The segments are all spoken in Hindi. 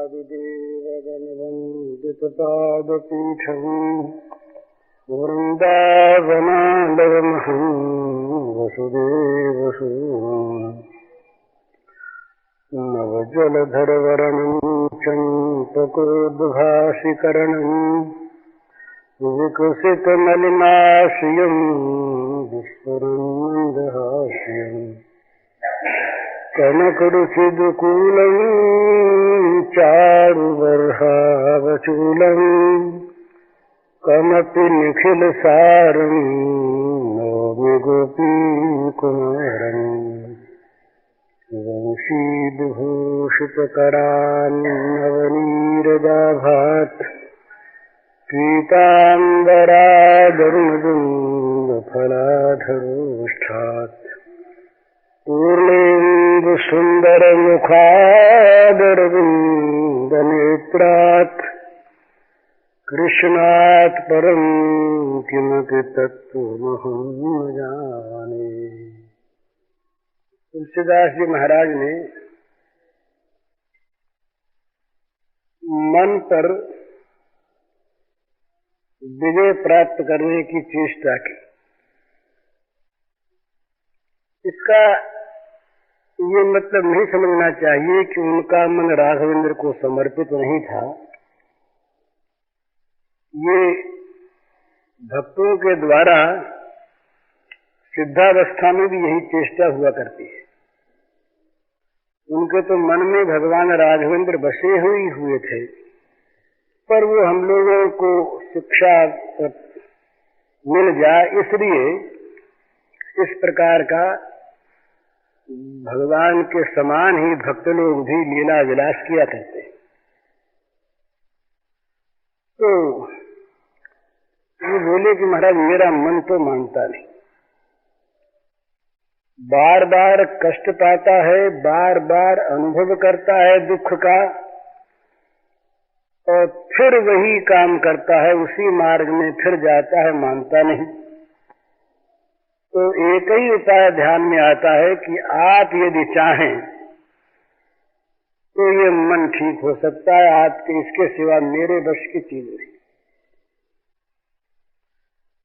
आदिदेवगणवन्दितपादपीठम् वृन्दावनालयमहं वसुदेवसूनुम् नवजलधरवरणं चम्पकोद्भासिकरणम् विकसितमलिनाश्रियं विस्फुरन्मन्दहास्यम् कनकरुचिदुकूलं चारुबर्हावचूलं कमपि निखिलसारं नौमि गोपीकुमारम् वंशीविभूषितकरान्नवनीरदाभात् पीताम्बरादरुणदुन्दफलाधरोष्ठात् पूर्णेन्दुसुन्दरमुखादरविन्दनेत्रात् कृष्णात् परं किमपि तत्त्वमहं न जाने। तुलसीदास जी महाराज ने मन पर विजय प्राप्त करने की चेष्टा की। इसका ये मतलब नहीं समझना चाहिए कि उनका मन राघवेंद्र को समर्पित नहीं था। ये भक्तों के द्वारा सिद्धावस्था में भी यही चेष्टा हुआ करती है। उनके तो मन में भगवान राघवेंद्र बसे हुए थे, पर वो हम लोगों को शिक्षा मिल जाए इसलिए इस प्रकार का भगवान के समान ही भक्त लोग भी लीला विलास किया करते हैं। तो ये बोले कि महाराज मेरा मन तो मानता नहीं, बार बार कष्ट पाता है, बार बार अनुभव करता है दुख का और फिर वही काम करता है, उसी मार्ग में फिर जाता है, मानता नहीं। तो एक ही उपाय ध्यान में आता है कि आप यदि चाहें तो ये मन ठीक हो सकता है, आपके इसके सिवा मेरे वश की चीज नहीं।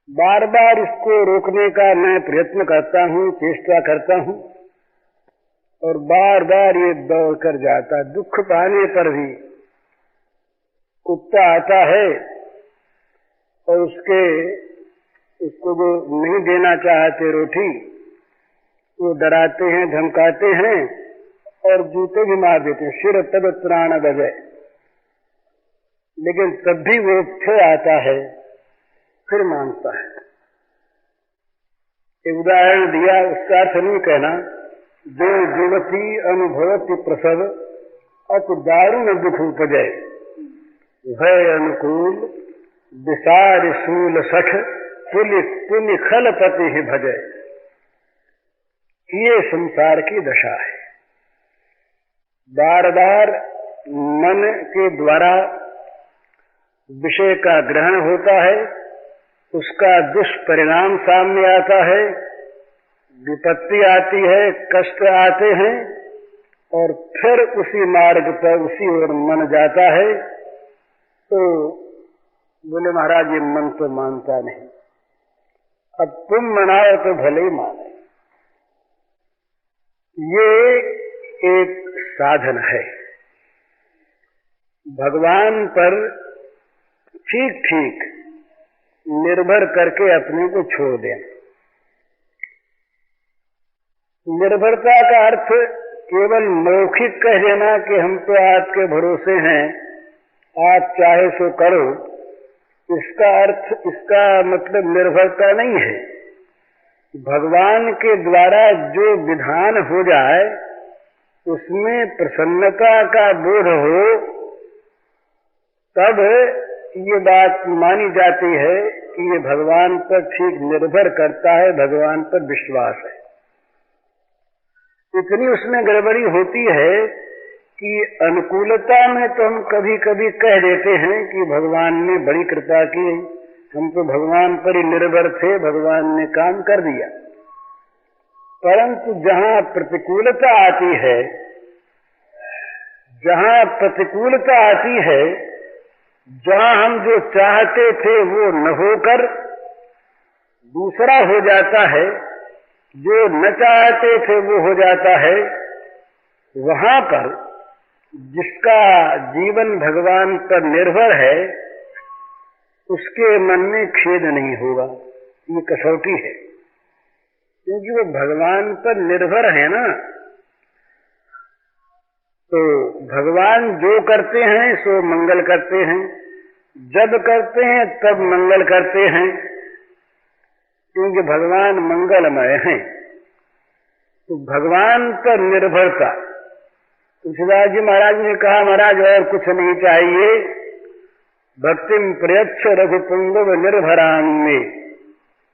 बार बार इसको रोकने का मैं प्रयत्न करता हूँ, चेष्टा करता हूँ और बार बार ये दौड़ कर जाता है। दुख पाने पर भी कुत्ता आता है और उसको जो नहीं देना चाहते रोटी, वो डराते हैं, धमकाते हैं और जूते भी मार देते हैं, शिर तब प्राण बजे। लेकिन तब भी वो फिर आता है, फिर मानता है। एक उदाहरण दिया, उसका अर्थ नहीं कहना। जो युवती अनुभवति प्रसव अति दारुण दुख उपजय, भय अनुकूल विसार शूल सठ पुण्य खल पति ही भजय। ये संसार की दशा है। बार बार मन के द्वारा विषय का ग्रहण होता है, उसका दुष्परिणाम सामने आता है, विपत्ति आती है, कष्ट आते हैं और फिर उसी मार्ग पर उसी ओर मन जाता है। तो बोले महाराज ये मन तो मानता नहीं, अब तुम मनाओ तो भले ही माने। ये एक साधन है, भगवान पर ठीक ठीक निर्भर करके अपने को छोड़ दें। निर्भरता का अर्थ केवल मौखिक कह देना कि हम तो आपके भरोसे हैं, आप चाहे सो करो, इसका मतलब निर्भरता नहीं है। भगवान के द्वारा जो विधान हो जाए उसमें प्रसन्नता का बोध हो, तब ये बात मानी जाती है कि ये भगवान पर ठीक निर्भर करता है, भगवान पर विश्वास है। इतनी उसमें गड़बड़ी होती है कि अनुकूलता में तो हम कभी कभी कह देते हैं कि भगवान ने बड़ी कृपा की, हम तो भगवान पर ही निर्भर थे, भगवान ने काम कर दिया। परंतु जहाँ प्रतिकूलता आती है, जहाँ प्रतिकूलता आती है, जहाँ हम जो चाहते थे वो न होकर दूसरा हो जाता है, जो न चाहते थे वो हो जाता है, वहाँ पर जिसका जीवन भगवान पर निर्भर है उसके मन में खेद नहीं होगा। ये कसौटी है, क्योंकि वो भगवान पर निर्भर है ना। तो भगवान जो करते हैं सो मंगल करते हैं, जब करते हैं तब मंगल करते हैं, क्योंकि भगवान मंगलमय हैं। तो भगवान पर निर्भरता। तुलसीदास जी महाराज ने कहा, महाराज और कुछ नहीं चाहिए, भक्तिम प्रयच्छ रघुपुंगव निर्भरां में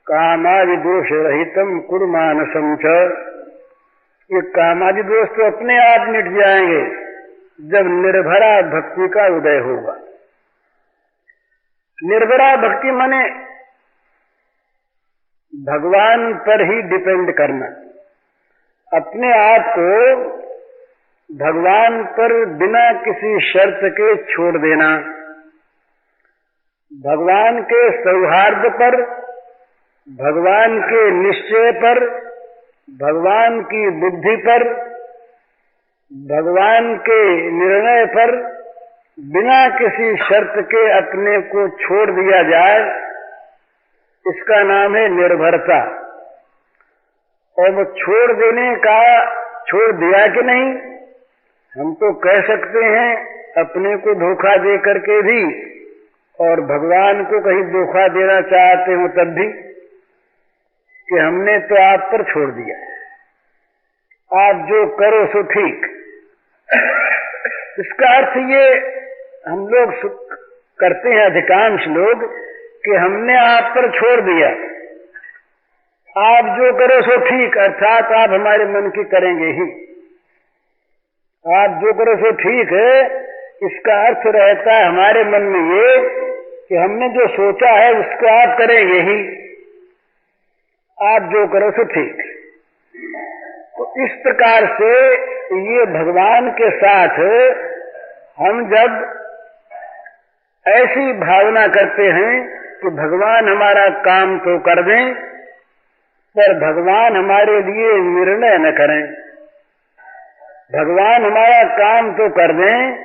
कामादि दोष रहितम कुरु मानसं च। ये कामादि दोष तो अपने आप मिट जाएंगे जब निर्भरा भक्ति का उदय होगा। निर्भरा भक्ति माने भगवान पर ही डिपेंड करना, अपने आप को भगवान पर बिना किसी शर्त के छोड़ देना, भगवान के सौहार्द पर, भगवान के निश्चय पर, भगवान की बुद्धि पर, भगवान के निर्णय पर बिना किसी शर्त के अपने को छोड़ दिया जाए, इसका नाम है निर्भरता। और वो छोड़ देने का, छोड़ दिया कि नहीं, हम तो कह सकते हैं अपने को धोखा दे करके भी, और भगवान को कहीं धोखा देना चाहते हो तब भी, कि हमने तो आप पर छोड़ दिया, आप जो करो सो ठीक। इसका अर्थ ये हम लोग करते हैं, अधिकांश लोग, कि हमने आप पर छोड़ दिया, आप जो करो सो ठीक, अर्थात आप हमारे मन की करेंगे ही, आप जो करो सो ठीक है। इसका अर्थ रहता है हमारे मन में ये कि हमने जो सोचा है उसको आप करेंगे ही, आप जो करो सो ठीक। तो इस प्रकार से ये भगवान के साथ हम जब ऐसी भावना करते हैं कि भगवान हमारा काम तो कर दें, पर भगवान हमारे लिए निर्णय न करें, भगवान हमारा काम तो कर दें,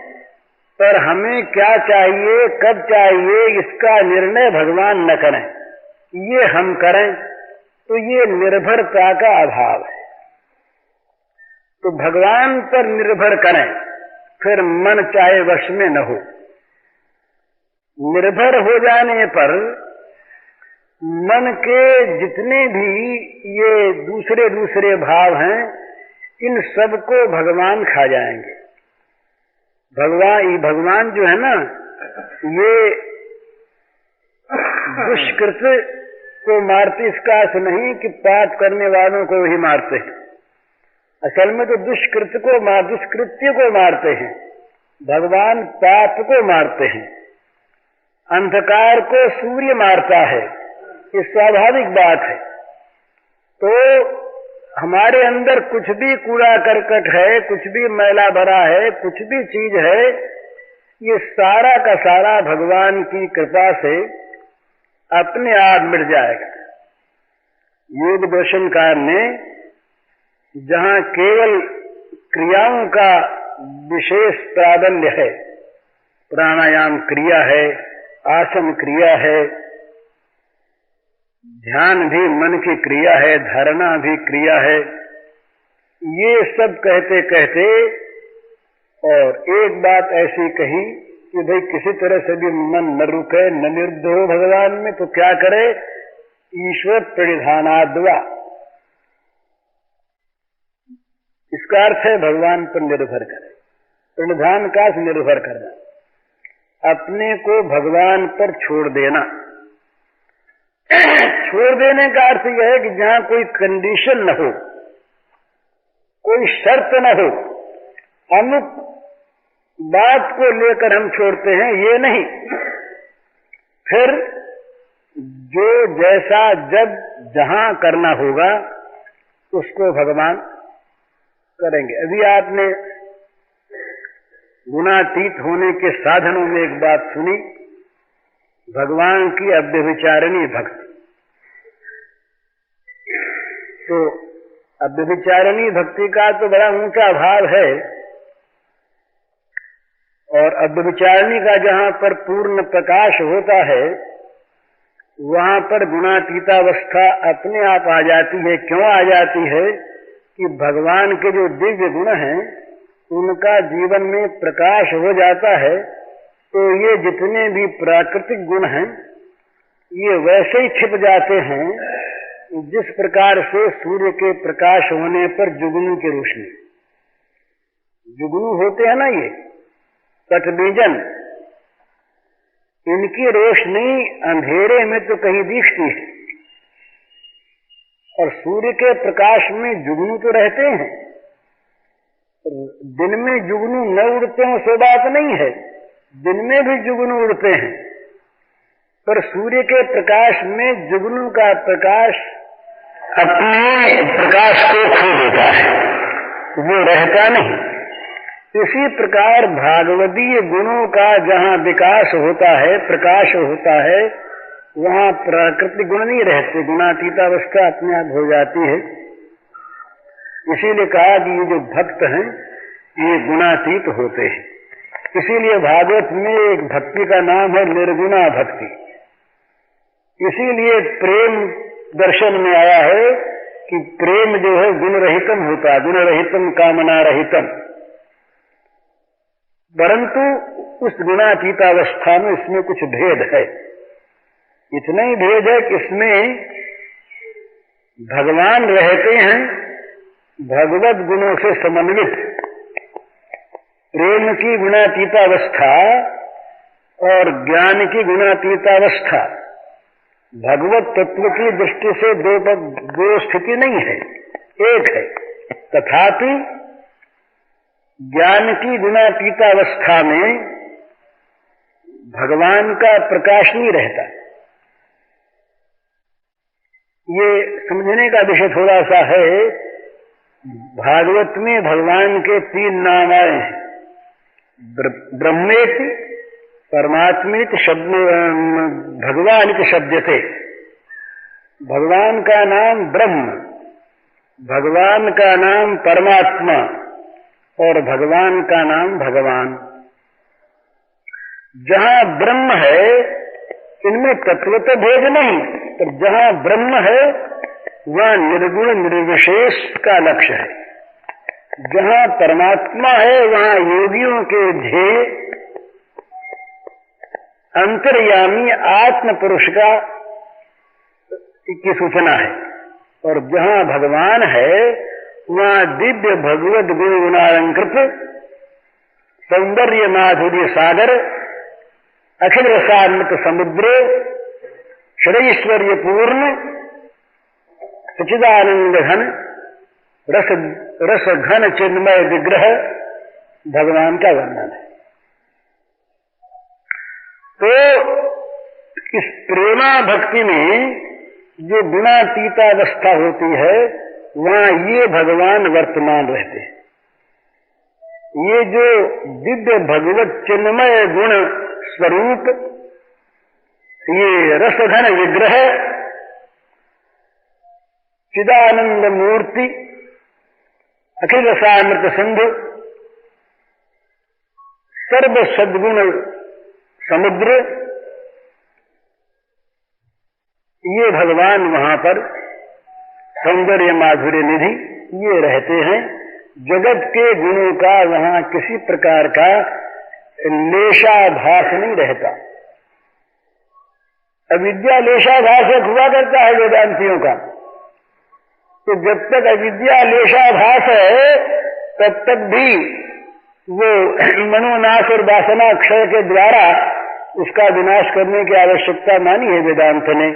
पर हमें क्या चाहिए, कब चाहिए, इसका निर्णय भगवान न करें, ये हम करें, तो ये निर्भरता का अभाव है। तो भगवान पर निर्भर करें, फिर मन चाहे वश में न हो। निर्भर हो जाने पर मन के जितने भी ये दूसरे दूसरे भाव हैं, इन सबको भगवान खा जाएंगे। भगवान जो है ना, ये दुष्कृत को मारते, इसका अर्थ नहीं कि पाप करने वालों को ही मारते हैं। असल में तो दुष्कृत्य को मारते हैं, भगवान पाप को मारते हैं। अंधकार को सूर्य मारता है, ये स्वाभाविक बात है। तो हमारे अंदर कुछ भी कूड़ा करकट है, कुछ भी मैला भरा है, कुछ भी चीज है, ये सारा का सारा भगवान की कृपा से अपने आप मिट जाएगा। योग दर्शनकार ने जहाँ केवल क्रियाओं का विशेष प्राबल्य है, प्राणायाम क्रिया है, आसन क्रिया है, ध्यान भी मन की क्रिया है, धारणा भी क्रिया है, ये सब कहते कहते और एक बात ऐसी कही कि भाई किसी तरह से भी मन न रुके, न निर्ध हो भगवान में, तो क्या करे, ईश्वर प्रणिधानाद्वा। इसका अर्थ है भगवान पर निर्भर करे। प्रणिधान का निर्भर करना, अपने को भगवान पर छोड़ देना। छोड़ देने का अर्थ यह है कि जहां कोई कंडीशन न हो, कोई शर्त न हो, अमुक बात को लेकर हम छोड़ते हैं, ये नहीं। फिर जो जैसा जब जहां करना होगा उसको भगवान करेंगे। अभी आपने गुणातीत होने के साधनों में एक बात सुनी, भगवान की अव्यभिचारिणी भक्ति। तो अव्यभिचारिणी भक्ति का तो बड़ा ऊंचा भाव है, और अव्यभिचारिणी का जहां पर पूर्ण प्रकाश होता है वहां पर गुणातीतावस्था अपने आप आ जाती है। क्यों आ जाती है कि भगवान के जो दिव्य गुण हैं उनका जीवन में प्रकाश हो जाता है। तो ये जितने भी प्राकृतिक गुण हैं ये वैसे ही छिप जाते हैं जिस प्रकार से सूर्य के प्रकाश होने पर जुगनू की रोशनी, जुगनू होते हैं ना ये कटबीजन, इनकी रोशनी अंधेरे में तो कहीं दिखती है, और सूर्य के प्रकाश में जुगनू तो रहते हैं। दिन में जुगनू न उड़ते हो सो बात नहीं है, दिन में भी जुगनू उड़ते हैं, पर सूर्य के प्रकाश में जुगनू का प्रकाश अपने प्रकाश को खो देता है, वो रहता नहीं। इसी प्रकार भागवतीय गुणों का जहाँ विकास होता है, प्रकाश होता है, वहाँ प्राकृतिक गुण नहीं रहते, गुणातीतावस्था अपने आप हो जाती है। इसीलिए कहा कि ये जो भक्त हैं ये गुणातीत होते हैं। इसीलिए भागवत में एक भक्ति का नाम है निर्गुणा भक्ति। इसीलिए प्रेम दर्शन में आया है कि प्रेम जो है गुण रहितम होता है, गुण रहितम कामना रहितम। परंतु उस गुणातीतावस्था में इसमें कुछ भेद है। इतना ही भेद है कि इसमें भगवान रहते हैं भगवत गुणों से समन्वित। प्रेम की गुणातीतावस्था और ज्ञान की गुणातीतावस्था भगवत तत्व की दृष्टि से दो स्थिति नहीं है, एक है। तथापि ज्ञान की गुणातीतावस्था में भगवान का प्रकाश नहीं रहता। ये समझने का विषय थोड़ा सा है। भागवत में भगवान के 3 नाम आए हैं, ब्रह्मेति, परमात्मेति, शब्द भगवान शब्द थे। भगवान का नाम ब्रह्म, भगवान का नाम परमात्मा और भगवान का नाम भगवान। जहां ब्रह्म है इनमें तत्व तो भेद नहीं, पर जहां ब्रह्म है वहां निर्गुण निर्विशेष का लक्ष्य है। जहां परमात्मा है वहां योगियों के ध्येय अंतर्यामी आत्म पुरुष की सूचना है। और जहां भगवान है वहां दिव्य भगवत गुण गुणालंकृत सौंदर्य माधुर्य सागर, अखिल रसामृत समुद्र, षडैश्वर्य पूर्ण सच्चिदानंद घन रस घन चिन्मय विग्रह भगवान का वर्णन है। तो इस प्रेमा भक्ति में जो गुणातीतावस्था होती है वहां ये भगवान वर्तमान रहते हैं। ये जो दिव्य भगवत चिन्मय गुण स्वरूप, ये रसघन विग्रह, चिदानंद मूर्ति, अखिल रसामृत सिंधु, सर्व सद्गुण समुद्र, ये भगवान वहां पर सौंदर्य माधुर्य निधि ये रहते हैं। जगत के गुणों का वहां किसी प्रकार का लेशाभास नहीं रहता। अविद्या लेशाभास हुआ करता है वेदांतियों का। तो जब तक अविद्या लेशाभास है तब तक भी वो मनोनाश और वासना क्षय के द्वारा उसका विनाश करने की आवश्यकता मानी है वेदांत ने।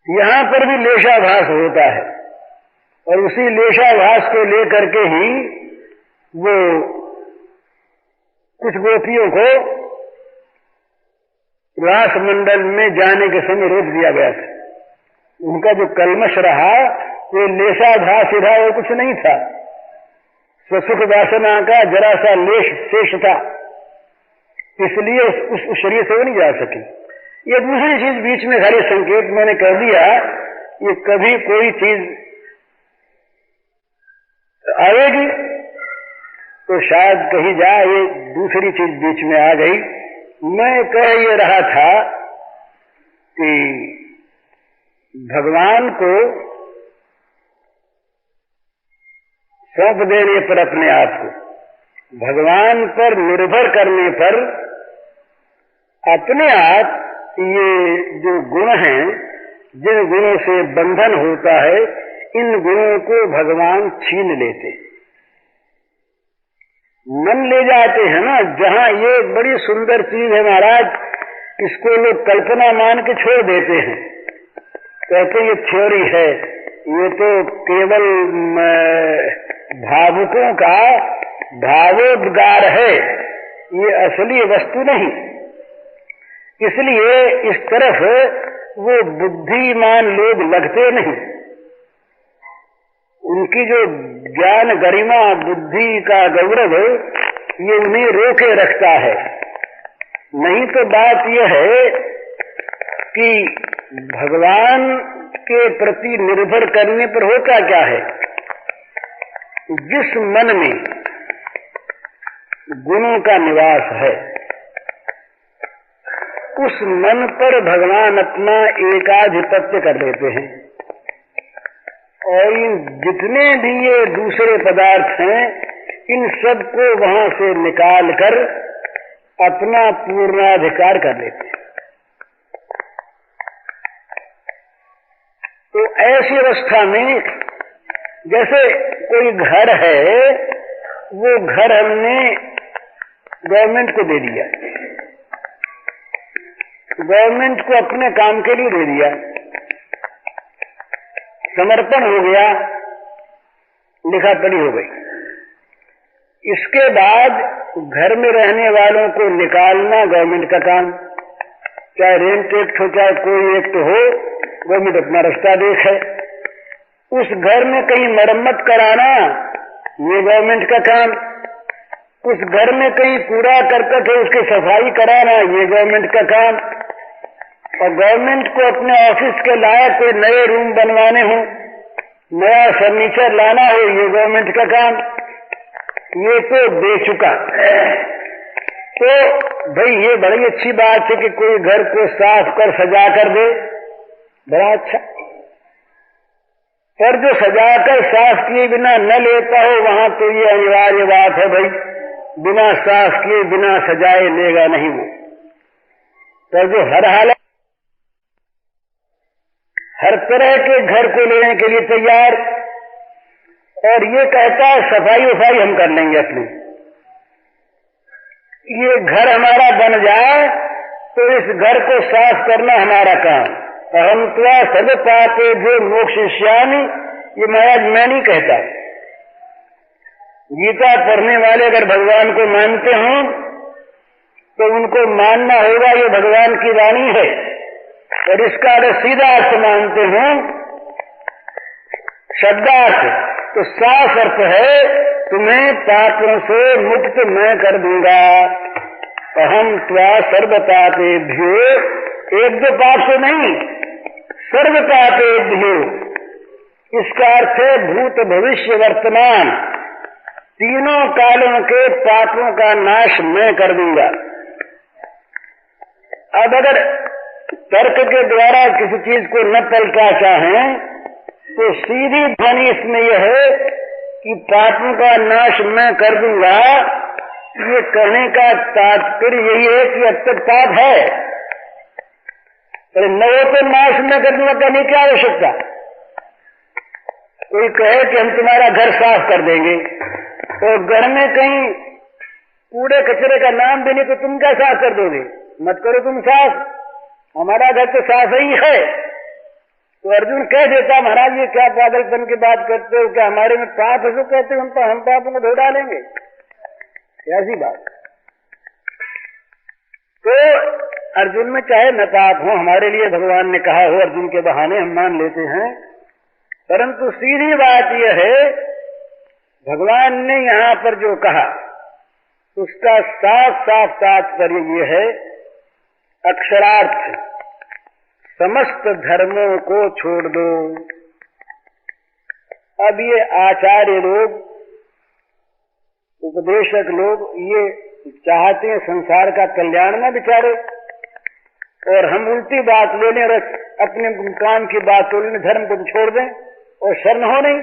यहां पर भी लेशाभास होता है और उसी लेशाभास को लेकर के ही वो कुछ गोपियों को रास मंडल में जाने के समय रोक दिया गया था। उनका जो कलमश रहा वो लेशाभास रहा, वो कुछ नहीं था। स्वसुख वासना का जरा सा लेश शेष था, इसलिए उस शरीर से वो नहीं जा सकी। ये दूसरी चीज बीच में खाली संकेत मैंने कह दिया, ये कभी कोई चीज आएगी तो शायद कहीं जाए, ये दूसरी चीज बीच में आ गई। मैं कह ये रहा था कि भगवान को सौंप देने पर, अपने आप को भगवान पर निर्भर करने पर, अपने आप ये जो गुण हैं, जिन गुणों से बंधन होता है, इन गुणों को भगवान छीन लेते, मन ले जाते हैं ना। जहां ये बड़ी सुंदर चीज है महाराज, इसको लोग कल्पना मान के छोड़ देते हैं, कहते ये थ्योरी है, ये तो केवल भावुकों का भावोद्गार है, ये असली वस्तु नहीं। इसलिए इस तरफ वो बुद्धिमान लोग लगते नहीं, उनकी जो ज्ञान गरिमा बुद्धि का गौरव ये उन्हें रोके रखता है। नहीं तो बात यह है कि भगवान के प्रति निर्भर करने पर होता क्या है, जिस मन में गुणों का निवास है, उस मन पर भगवान अपना एकाधिपत्य कर लेते हैं। और इन जितने भी ये दूसरे पदार्थ हैं, इन सब को वहां से निकाल कर अपना पूर्णाधिकार कर लेते हैं। तो ऐसी अवस्था में जैसे कोई घर है, वो घर हमने गवर्नमेंट को दे दिया, गवर्नमेंट को अपने काम के लिए दे दिया, समर्पण हो गया, लिखा पढ़ी हो गई। इसके बाद घर में रहने वालों को निकालना गवर्नमेंट का काम, चाहे रेंट एक्ट हो चाहे कोई एक्ट हो, गवर्नमेंट अपना रास्ता देखे। उस घर में कहीं मरम्मत कराना ये गवर्नमेंट का काम, उस घर में कहीं कूड़ा करकट है उसकी सफाई कराना ये गवर्नमेंट का काम, और गवर्नमेंट को अपने ऑफिस के लायक कोई नए रूम बनवाने हो, नया फर्नीचर लाना हो, ये गवर्नमेंट का काम। ये तो दे चुका। तो भाई ये बड़ी अच्छी बात है कि कोई घर को साफ कर सजा कर दे, बड़ा अच्छा। पर जो सजा कर साफ किए बिना न लेता हो, वहां तो ये अनिवार्य बात है भाई, बिना साफ किए बिना सजाए लेगा नहीं वो। पर जो हर हालत हर तरह के घर को लेने के लिए तैयार, और ये कहता है सफाई वफाई हम कर लेंगे अपनी, ये घर हमारा बन जाए तो इस घर को साफ करना हमारा काम। अहम त्वा सब पापे जो मोक्षयिष्यामि, ये महाराज मैं नहीं कहता। गीता पढ़ने वाले अगर भगवान को मानते हों तो उनको मानना होगा ये भगवान की वाणी है, और इसका अगर सीधा अर्थ मानते हों शब्दार्थ, तो साफ अर्थ है तुम्हें पापों से मुक्त मैं कर दूंगा। अहम त्वा सर्व पापेभ्यो, एक दो पाप से नहीं, सर्व पापेभ्यो, इसका अर्थ है भूत भविष्य वर्तमान तीनों कालों के पापों का नाश मैं कर दूंगा। अब अगर तर्क के द्वारा किसी चीज को न पलटा चाहें तो सीधी ध्वनि इसमें यह है कि पापों का नाश मैं कर दूंगा। ये कहने का तात्पर्य यही है कि अब तक पाप है, अरे न हो तो नाश मैं कर दूंगा, कहने की आवश्यकता। कोई कहे कि हम तुम्हारा घर साफ कर देंगे, तो घर में कहीं कूड़े कचरे का नाम भी नहीं, तो तुम क्या साफ कर दोगे? मत करो तुम साफ, हमारा घर तो साफ ही है। तो अर्जुन कह देता महाराज ये क्या पागलपन की बात करते हो, क्या हमारे में पाप है? तो कहते हो हम पापों को धो डालेंगे, ऐसी बात। तो अर्जुन में चाहे न पाप हो, हमारे लिए भगवान ने कहा हो, अर्जुन के बहाने हम मान लेते हैं, परंतु सीधी बात यह है भगवान ने यहाँ पर जो कहा उसका साफ साफ तात्पर्य ये है, अक्षरार्थ समस्त धर्मों को छोड़ दो। अब ये आचार्य लोग, उपदेशक लोग ये चाहते हैं संसार का कल्याण न बिचारे, और हम उल्टी बात ले लें और अपने काम की बात तो लें, धर्म को छोड़ दें और शरण हो नहीं।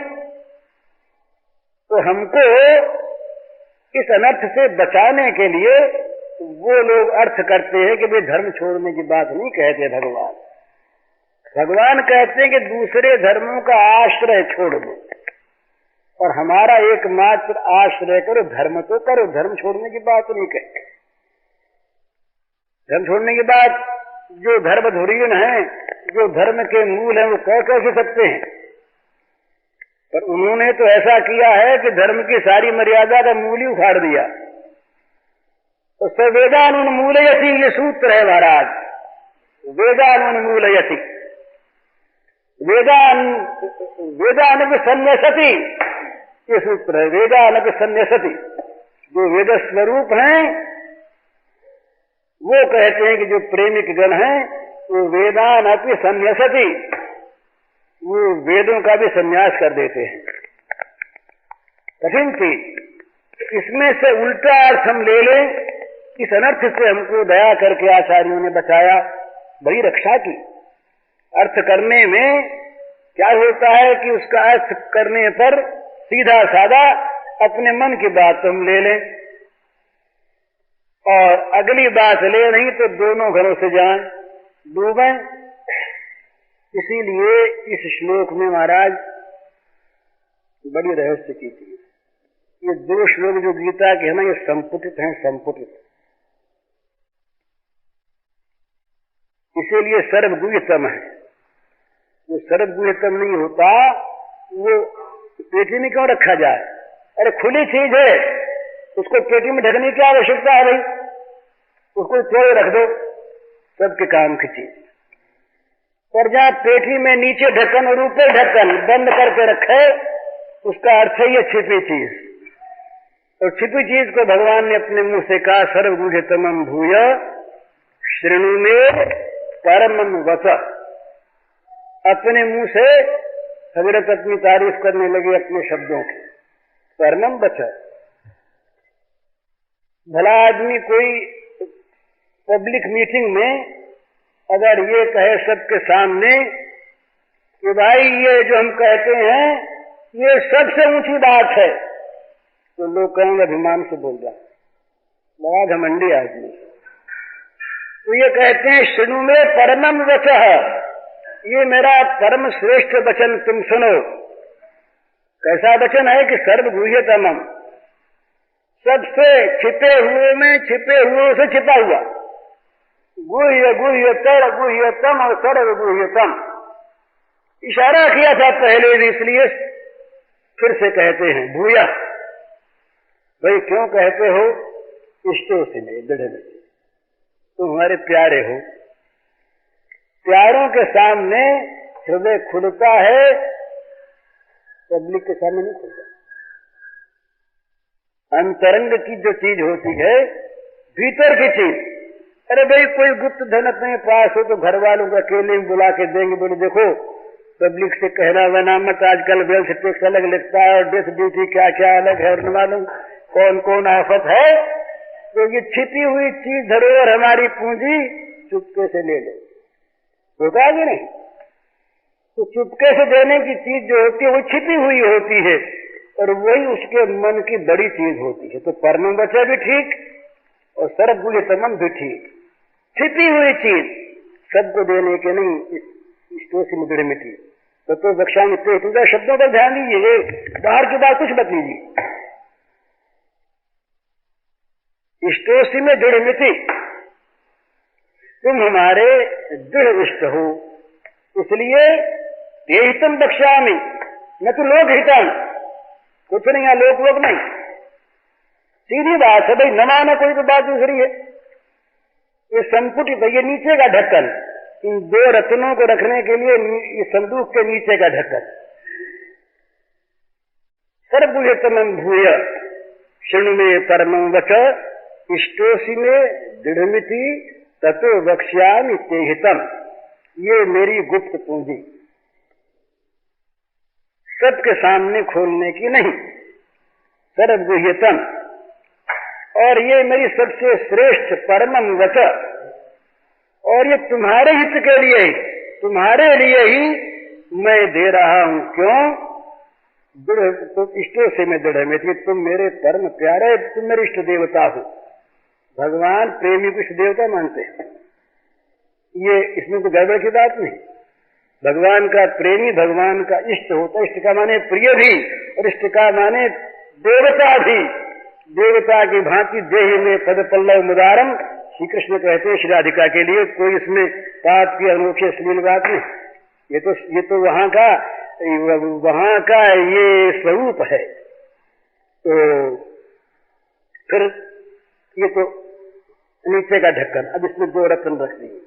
तो हमको इस अनर्थ से बचाने के लिए वो लोग अर्थ करते हैं कि भाई धर्म छोड़ने की बात नहीं कहते भगवान। भगवान कहते हैं कि दूसरे धर्मों का आश्रय छोड़ दो और हमारा एकमात्र आश्रय करो, धर्म तो करो, धर्म छोड़ने की बात नहीं कहते। धर्म छोड़ने की बात जो धर्मधुरीन है, जो धर्म के मूल हैं, वो कह कैसे सकते हैं? पर उन्होंने तो ऐसा किया है कि धर्म की सारी मर्यादा का मूल ही उखाड़ दिया। तो सवेदानुन्मूलयति ये सूत्र है महाराज, वेदानुन्मूलयति, वेदानभिसन्यसति ये सूत्र है, वेदानभिसन्यसति। जो वेद स्वरूप हैं वो कहते हैं कि जो प्रेमिक गण हैं वो वेदानपि सन्यसति, वो वेदों का भी संन्यास कर देते हैं। कठिन चीज, इसमें से उल्टा अर्थ हम ले लें, इस अनर्थ से हमको दया करके आचार्यों ने बचाया, बड़ी रक्षा की। अर्थ करने में क्या होता है कि उसका अर्थ करने पर सीधा साधा अपने मन की बात हम ले लें और अगली बात ले नहीं तो दोनों घरों से जाएं, डूबें। इसीलिए इस श्लोक में महाराज बड़ी रहस्य की चीज, ये दो श्लोक जो गीता के है ना, ये संपुटित हैं, संपुटित। इसीलिए सर्वगुह्यतम है। जो सर्वगुह्यतम नहीं होता वो पेटी में क्यों रखा जाए? अरे खुली चीज है, उसको पेटी में ढकने की आवश्यकता है भाई, उसको थोड़े रख दो, सबके काम की चीज। और जहाँ पेटी में नीचे ढक्कन और ऊपर ढक्कन बंद करके रखे, उसका अर्थ है ये छिपी चीज। और छिपी चीज को भगवान ने अपने मुंह से कहा, सर्वगुह्यतमं भूय शृणु मे परमं वच। अपने मुंह से हजरत अपनी तारीफ करने लगे अपने शब्दों की, परमं वच। भला आदमी कोई पब्लिक मीटिंग में अगर ये कहे सबके सामने कि भाई ये जो हम कहते हैं ये सबसे ऊंची बात है, तो लोग कहेंगे अभिमान से बोल रहा है, बड़ा घमंडी आदमी। तो ये कहते हैं शृणु में परमं वचः, ये मेरा परम श्रेष्ठ वचन तुम सुनो। कैसा वचन है कि सर्वगुह्यतमम्, सबसे छिपे हुए में छिपे हुए से छिपा हुआ, गुह्य गुह्यतर गुह्यतम और सर्वगुह्यतम। इशारा किया था पहले भी, इसलिए फिर से कहते हैं भूया। भाई क्यों कहते हो? इष्टों से नहीं, दृढ़ नहीं, तुम हमारे प्यारे हो। प्यारों के सामने हृदय खुलता है, पब्लिक के सामने नहीं खुलता। अंतरंग की जो चीज होती है, भीतर की चीज। अरे भाई कोई गुप्त धन अपने पास हो तो घर वालों को अकेले में बुला के देंगे, बोले देखो पब्लिक से कहना वना मत, आजकल वेल्थ टैक्स अलग लगता है और डेथ ड्यूटी क्या क्या अलग है और न मालूम कौन कौन आफत है। तो ये छिपी हुई चीज धरोहर हमारी पूंजी चुपके से ले लो, होता है नहीं? तो चुपके से देने की चीज जो होती है वो छिपी हुई होती है और वही उसके मन की बड़ी चीज होती है। तो परमं वचः भी ठीक और सर्वगुह्यतमम् भी ठीक। छिपी हुई चीज सबको देने के नहीं, इष्टोसी में दृढ़ मिटी। तो रक्षा मित्र शब्दों पर ध्यान दीजिए, बाहर की बात कुछ मत लीजिए। इष्टोसी में दृढ़ मिटी, तुम हमारे दृढ़ इष्ट हो, इसलिए ये हितम बख्शामि न तो लोक हितम। कुछ नहीं है, लोक लोक नहीं, सीधी बात है भाई, न माना कोई तो बात दूसरी है। ये संपुटित है, ये नीचे का ढक्कन, इन दो रत्नों को रखने के लिए इस संदूक के नीचे का ढक्कन सर्वभूयतमं भूय शृणु मे परमं वच इष्टोसि मे दृढ़मिति ततो वक्ष्यामि ते हितम्। ये मेरी गुप्त पूंजी, सबके सामने खोलने की नहीं, सर्वगुह्यतम, और ये मेरी सबसे श्रेष्ठ परमम वच, और ये तुम्हारे हित के लिए ही, तुम्हारे लिए ही मैं दे रहा हूं। क्यों? दृढ़ तो इष्टों से मैं दृढ़ में, तुम मेरे परम प्यारे, तुम मेरे इष्ट देवता हो। भगवान प्रेमी को इष्ट देवता मानते हैं, ये इसमें तो गड़बड़ की बात नहीं। भगवान का प्रेमी भगवान का इष्ट होता है। इष्ट का माने प्रिय भी, और इष्ट का माने देवता भी। देवता की भांति देह में पद पल्लव मुदारम, श्री कृष्ण कहते हैं श्री राधिका के लिए। कोई इसमें पाप की अनोखी अश्लील बात नहीं। ये तो वहां का ये स्वरूप है। तो फिर ये तो नीचे का ढक्कन, अब इसमें 2 रत्न रख दिए।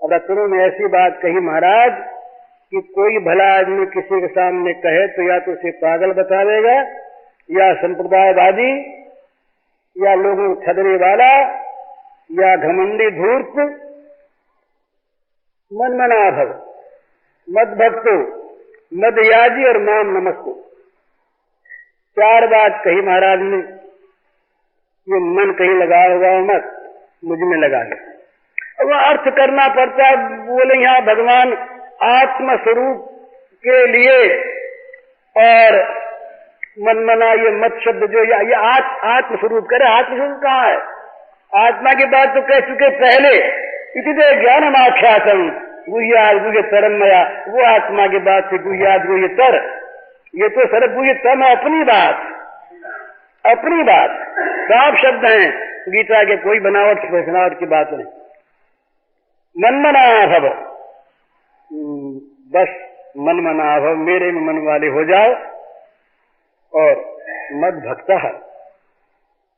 अब रत्नों में ऐसी बात कही महाराज कि कोई भला आदमी किसी के सामने कहे तो या तो उसे पागल बतावेगा, या संप्रदायवादी, या लोगों को ठगने वाला, या घमंडी धूर्त। मनमना भव, मद भक्तो, मदयाजी और माम नमस्ते। 4 बात कही महाराज ने। ये मन कहीं लगा होगा मत, मुझ में लगा ले। अब अर्थ करना पड़ता है। बोले यहाँ भगवान आत्म स्वरूप के लिए, और मनमना ये मत शब्द जो ये आत्म स्वरूप करे। आत्म स्वरूप कहाँ है? आत्मा की बात तो कह चुके पहले। इसी ज्ञानम आख्यातम गुह्याद गुह्यतरमया, वो आत्मा की बात थी गुह्याद गुह्यतर। ये तो सर्वगुह्यतम है, अपनी बात, अपनी बात। साफ शब्द हैं गीता के, कोई बनावट की बात नहीं। मनमना भव, बस मनमना भव, मेरे में मन वाले हो जाओ। और मद भक्त,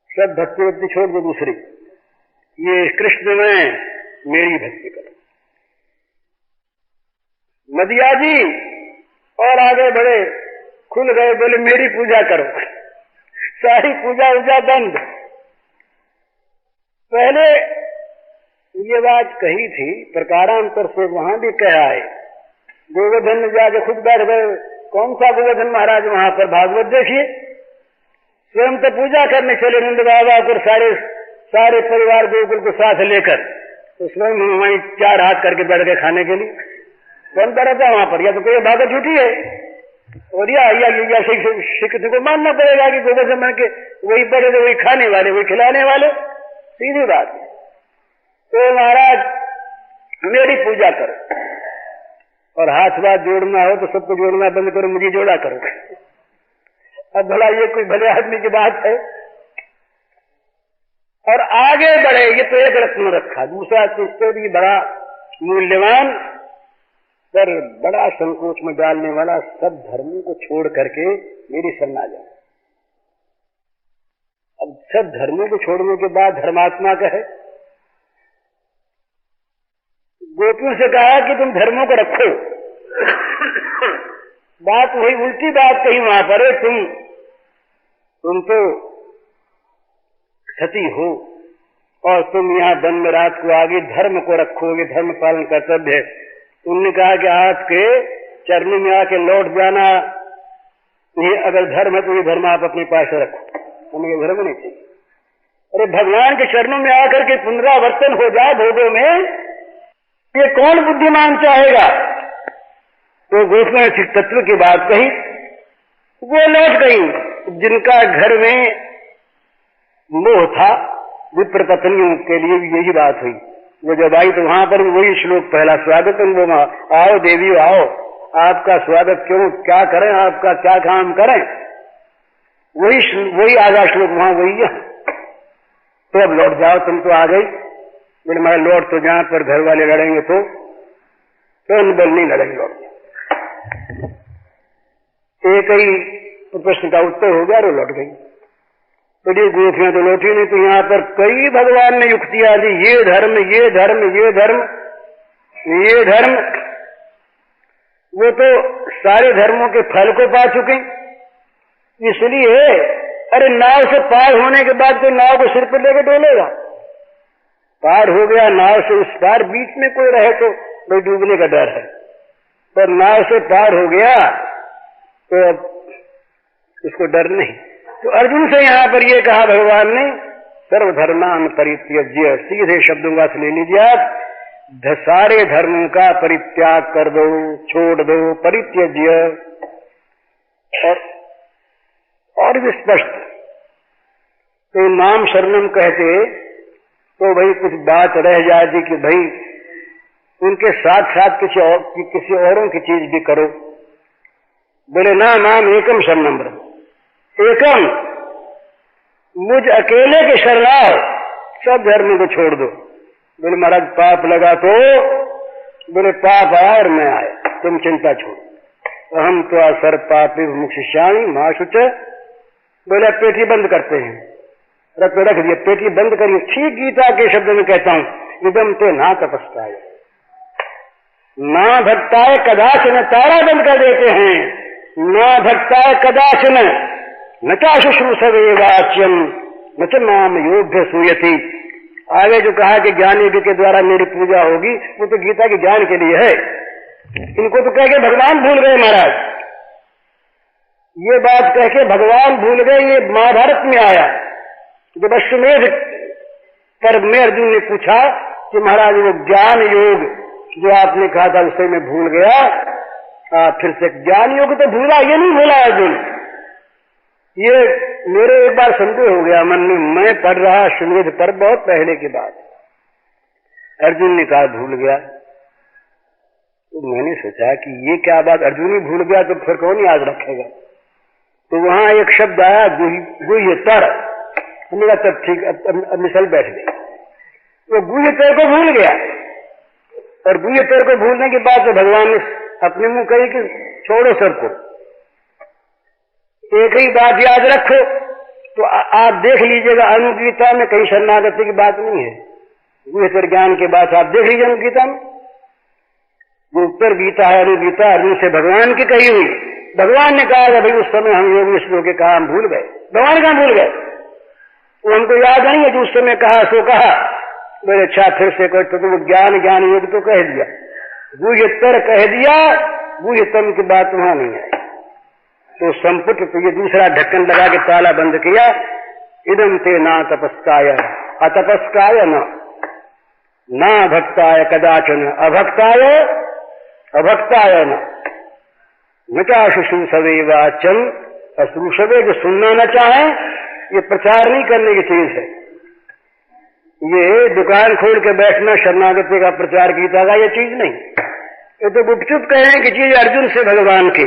सब भक्ति वक्ति छोड़ दो दूसरी, ये कृष्ण में मेरी भक्ति करो। मदियाजी और आगे बढ़े, खुल गए, बोले मेरी पूजा करो। सारी पूजा उजा बंद। पहले ये बात कही थी, प्रकारांतर से वहां भी कहा है। गोवर्धन में जाके खुद बैठ गए। कौन सा गोवर्धन महाराज? वहां पर भागवत देखिए, स्वयं तो पूजा करने चले नंद बाबा को सारे परिवार गोकुल को साथ लेकर, तो स्वयं वहीं 4 हाथ करके बैठ गए खाने के लिए। कौन रहता वहां पर? या तो कोई भागवत झूठी है, और या शिक्षित को मानना पड़ेगा कि गोवर्धन बन के वही बड़े, वही खाने वाले, वही खिलाने वाले। सीधी बात है। तो महाराज मेरी पूजा करो, और हाथ बात जोड़ना हो तो सबको जोड़ना बंद करो, मुझे जोड़ा करो। अब भला ये कोई भले आदमी की बात है? और आगे बढ़े। ये तो एक रत्न रखा, दूसरा इससे भी बड़ा मूल्यवान पर बड़ा संकोच में डालने वाला, सब धर्मों को छोड़ करके मेरी शरण आ जाए। अब सब धर्मों को छोड़ने के बाद धर्मात्मा का है। गोपियों से कहा कि तुम धर्मों को रखो। बात वही उल्टी बात कही वहां पर। तुम तो सती हो, और तुम यहाँ वन में रात को आगे धर्म को रखोगे, धर्म पालन कर्तव्य है। उन्होंने कहा कि आपके चरणों में आके लौट जाना, ये अगर धर्म है तो ये धर्म आप अपने पास रखो, हमें ये धर्म नहीं चाहिए। अरे भगवान के चरणों में आकर के पुनरावर्तन हो जाए भोगों में, ये कौन बुद्धिमान चाहेगा? तो गोस्वामी ने तत्व की बात कही, वो लौट गई। जिनका घर में मोह था, विप्र पत्नियों के लिए भी यही बात हुई। वो जब आई तो वहां पर वही श्लोक पहला, स्वागतम वो आओ देवी आओ, आपका स्वागत क्यों, क्या करें, आपका क्या काम करें, वही आधा श्लोक वहां वही है। तो अब लौट जाओ, तुम तो आ गई। बोले मैं लौट तो जहां पर घर वाले लड़ेंगे तो बल नहीं लड़ेंगे। लौट एक ही प्रश्न का उत्तर हो गया और लौट गई। तो ये गोपियां तो लौटी नहीं। तो यहाँ पर कई भगवान ने युक्तियां दी, ये धर्म, ये धर्म, ये धर्म, ये धर्म। वो तो सारे धर्मों के फल को पा चुके, इसलिए अरे नाव से पार होने के बाद कोई नाव को सिर पर लेके डोलेगा? पार हो गया नाव से उस पार, बीच में कोई रहे तो भाई डूबने का डर है, पर नाव से पार हो गया तो अब उसको डर नहीं। तो अर्जुन से यहाँ पर ये कहा भगवान ने, सर्वधर्मान परित्यज्य, सीधे शब्दों का ले लीजिए आप, सारे धर्मों का परित्याग कर दो, छोड़ दो, परित्यज्य। और भी स्पष्ट, तो नाम शरणम कहते तो भाई कुछ बात रह जाती कि भाई उनके साथ साथ किसी औरों की चीज भी करो। बोले ना, नाम एकम शरणम ब्रह्म, एकम, मुझ अकेले के शरणाओ, सब धर्म को छोड़ दो। बोले महाराज पाप लगा तो? बोले पाप आया और मैं आया, तुम चिंता छोड़ो। हम तो असर पापी मुक्षिष्यामि मां शुच। बोले पेटी बंद करते हैं, रख दिया, पेटी बंद करिए। ठीक गीता के शब्द में कहता हूं, इदम ते ना तपस्काय ना भक्ताय कदाचन, तारा बंद कर देते हैं। ना भक्ताय कदाचन न चा शुश्रूषवे वाच्यम न च नाम योग्य सूयति। आगे जो कहा कि ज्ञानी के द्वारा मेरी पूजा होगी, वो तो गीता के ज्ञान के लिए है। इनको तो कह के भगवान भूल गए महाराज, ये बात कह के भगवान भूल गए। ये महाभारत में आया जब अश्वमेध पर्व में अर्जुन ने पूछा कि महाराज वो ज्ञान योग जो आपने कहा था उसे मैं भूल गया, फिर से ज्ञान योग तो भूला, ये नहीं भूला अर्जुन। ये मेरे एक बार संदेह हो गया मन में, मैं पढ़ रहा अश्वमेध पर्व बहुत पहले की बात, अर्जुन ने कहा भूल गया। तो मैंने सोचा कि ये क्या बात, अर्जुन ही भूल गया तो फिर कौन याद रखेगा। तो वहां एक शब्द आया गुह्यतर, मेरा तब ठीक अब मिसल बैठ गई। वो गुह्यतर को भूल गया, और गुह्यतर को भूलने के बाद तो भगवान ने अपने मुंह कही कि छोड़ो सबको, एक ही बात याद रखो। तो आप देख लीजिएगा अनुगीता में कहीं शरणागति की बात नहीं है। गुह्यतर ज्ञान के बाद आप देख लीजिए अनुगीता में, जो उत्तर गीता है अनुगीता अर्जुन से भगवान की कही हुई। भगवान ने कहा भाई उस समय हम योग श्लोक के कहा हम भूल गए, भगवान कहाँ भूल गए, वो हमको याद नहीं है जो उस समय कहा सो कहा। बोले अच्छा फिर से कह, तो वो ज्ञान योग तो कह दिया, गुह्यतर कह दिया, गुह्यतम की बात वहां नहीं आई। तो संपुट तो ये दूसरा ढक्कन लगा के ताला बंद किया। इदम ते ना तपस्काय अतपस्काय ना भक्ताय कदाचन अभक्ताय न चा शुश्रूषवे वाच्यम। अश्रूषवे जो सुनना न चाहे, ये प्रचार नहीं करने की चीज है। ये दुकान खोल के बैठना शरणागति का प्रचार गीता का ये चीज नहीं, ये तो गुपचुप कहने की चीज अर्जुन से भगवान की।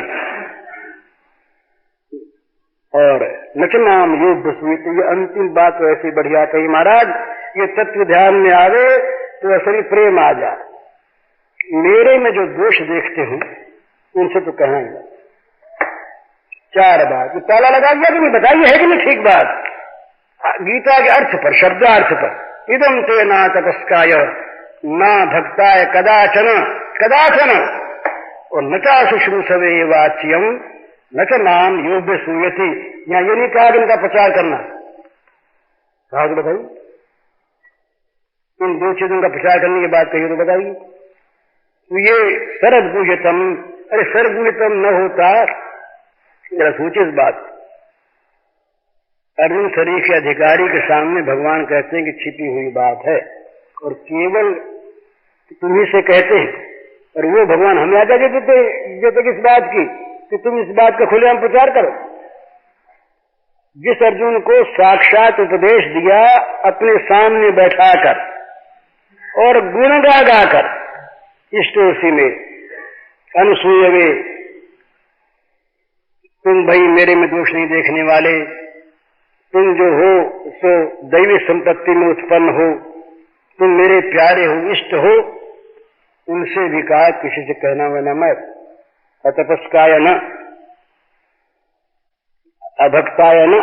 और नचनाम युद्ध सुईत, ये अंतिम बात तो ऐसी बढ़िया कही महाराज, ये तत्व ध्यान में आवे तो असली प्रेम आ जाए। मेरे में जो दोष देखते हैं उनसे तो कहना ही नहीं। चार बात ताला लगा दिया कि नहीं, बताइए है कि नहीं ठीक बात। गीता के अर्थ पर, शब्दार्थ पर, इदम ते ना तपस्काय ना भक्ताय कदाचन और न चा शुश्रूषवे वाच्यम न च नाम योग्य सूयति। यहाँ ये नहीं कहा कि इनका प्रचार करना, कहा तो बताइए, इन दो चीजों का प्रचार करने की बात कही तो बताइए। तो ये सर्व गुह्यतम, अरे सर्व गुह्यतम न होता, जरा सोचिए इस बात। अर्जुन शरीर के अधिकारी के सामने भगवान कहते हैं कि छिपी हुई बात है और केवल तुम्ही से कहते हैं, और वो भगवान हमें आज्ञा देते किस बात की कि तुम इस बात का खुलेआम प्रचार करो। जिस अर्जुन को साक्षात उपदेश दिया अपने सामने बैठाकर और गुण गा गाकर, इष्टोसी में अनुसूयवे, तुम भाई मेरे में दोष नहीं देखने वाले, तुम जो हो सो दैवी संपत्ति में उत्पन्न हो, तुम मेरे प्यारे हो, इष्ट हो, उनसे भी कहा किसी से कहना वना मत। अतपस्काय न अभक्ताय न।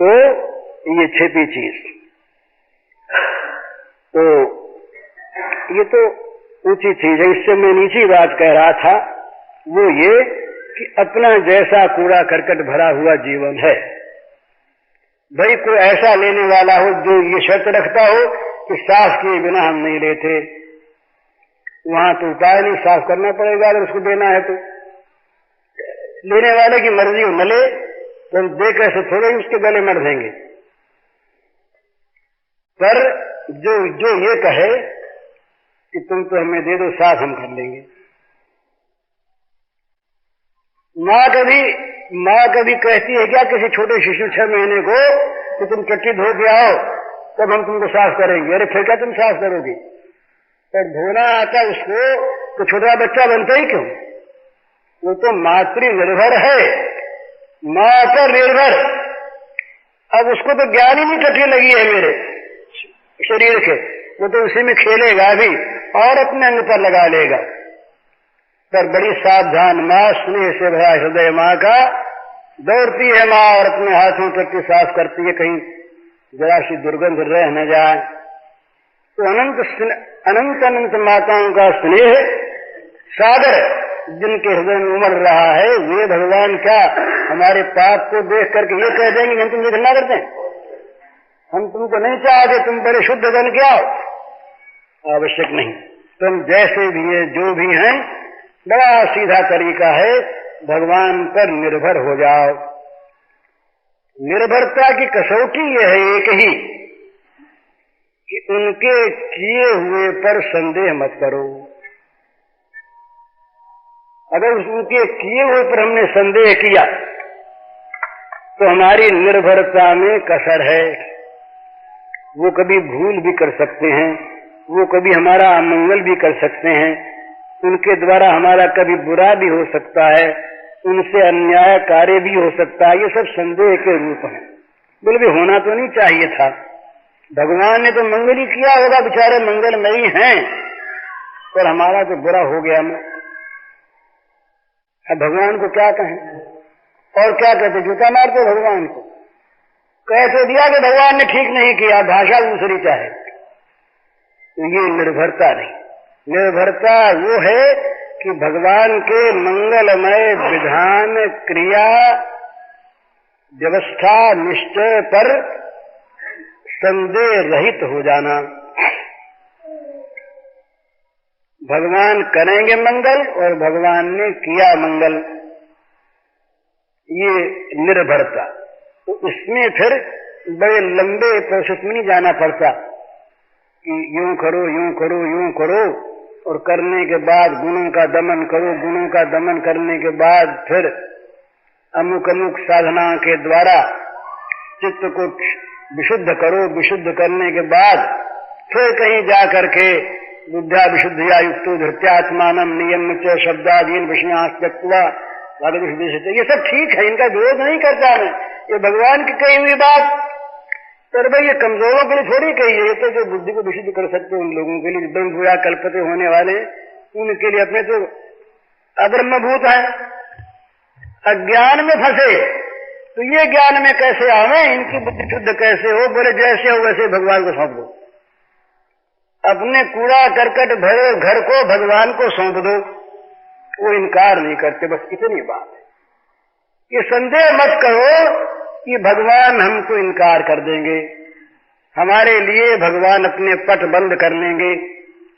तो ये छिपी चीज, तो ये तो ऊंची चीज है। इससे मैं नीची बात कह रहा था वो ये कि अपना जैसा कूड़ा करकट भरा हुआ जीवन है, भाई कोई ऐसा लेने वाला हो जो ये शर्त रखता हो कि साफ किए बिना हम नहीं लेते, वहां तो उपाय नहीं, साफ करना पड़ेगा अगर उसको देना है तो। लेने वाले की मर्जी हो न ले तो हम दे कैसे थोड़े ही उसके गले मर देंगे। पर जो ये कहे कि तुम तो हमें दे दो, साफ हम कर लेंगे। माँ कभी कहती है क्या किसी छोटे शिशु 6 महीने को कि तुम चट्टी धो के आओ तब हम तुमको साफ करेंगे? अरे फिर क्या तुम साफ करोगे? पर धोना आता उसको तो छोटा बच्चा बनता ही क्यों? वो तो मातृ निर्भर है, माँ पर निर्भर। अब उसको तो ज्ञान ही नहीं चट्टी लगी है मेरे शरीर के, वो तो उसी में खेलेगा भी और अपने अंग पर लगा लेगा। पर बड़ी सावधान माँ, स्नेह से भरा हृदय माँ का, दौड़ती है माँ और अपने हाथों चट्टी साफ करती है, कहीं जरा सी दुर्गंध रह न जाए। तो अनंत अनंत माताओं का स्नेह सागर जिनके हृदय में उमड़ रहा है, वे भगवान क्या हमारे पाप को देख करके ये कह देंगे हम तुमसे घृणा करते हैं, हम तुमको नहीं चाहते, तुम बड़े शुद्ध बन के आओ? आवश्यक नहीं। तुम जैसे भी है, जो भी हैं, बड़ा सीधा तरीका है, भगवान पर निर्भर हो जाओ। निर्भरता की कसौटी यह है एक ही कि उनके किए हुए पर संदेह मत करो। अगर उनके किए हुए पर हमने संदेह किया तो हमारी निर्भरता में कसर है। वो कभी भूल भी कर सकते हैं, वो कभी हमारा अमंगल भी कर सकते हैं, उनके द्वारा हमारा कभी बुरा भी हो सकता है, उनसे अन्याय कार्य भी हो सकता है। ये सब संदेह के रूप हैं। बोले भी होना तो नहीं चाहिए था, भगवान ने तो मंगल ही किया होगा, बेचारे मंगलमयी हैं, पर हमारा तो बुरा हो गया। अब भगवान को क्या कहें? और क्या कहते, जूता मारते भगवान को, कह तो दिया कि भगवान ने ठीक नहीं किया, भाषा दूसरी चाहे। तो ये निर्भरता नहीं। निर्भरता वो है कि भगवान के मंगलमय विधान, क्रिया, व्यवस्था, निश्चय पर संदेह रहित हो जाना। भगवान करेंगे मंगल और भगवान ने किया मंगल, ये निर्भरता। तो इसमें फिर बड़े लंबे प्रोसेस में नहीं जाना पड़ता कि यूं करो यूं करो यूं करो, और करने के बाद गुणों का दमन करो, गुणों का दमन करने के बाद फिर अमुक अमुक साधनाओं के द्वारा चित्त को विशुद्ध करो, विशुद्ध करने के बाद फिर कहीं जा करके बुद्धा विशुद्धिया युक्तो धृत्यात्मानम नियम च शब्दादीन विषयास्त्यक्त्वा भागवत। ये सब ठीक है, इनका विरोध नहीं करता मैं, ये भगवान की कही हुई बात। पर भाई ये कमजोरों के लिए थोड़ी कही है, ये तो जो बुद्धि को विशुद्ध कर सकते उन लोगों के लिए, एकदम बुरा कल्पते होने वाले उनके लिए, अपने तो अब्रह्मभूत है, अज्ञान में फंसे तो ये ज्ञान में कैसे आवे, इनकी बुद्धि शुद्ध कैसे हो? बोले जैसे हो वैसे भगवान को सौंप दो, अपने कूड़ा करकट भरे घर को भगवान को सौंप दो। वो इनकार नहीं करते, बस इतनी बात है। ये संदेह मत करो कि भगवान हमको इनकार कर देंगे, हमारे लिए भगवान अपने पट बंद कर लेंगे,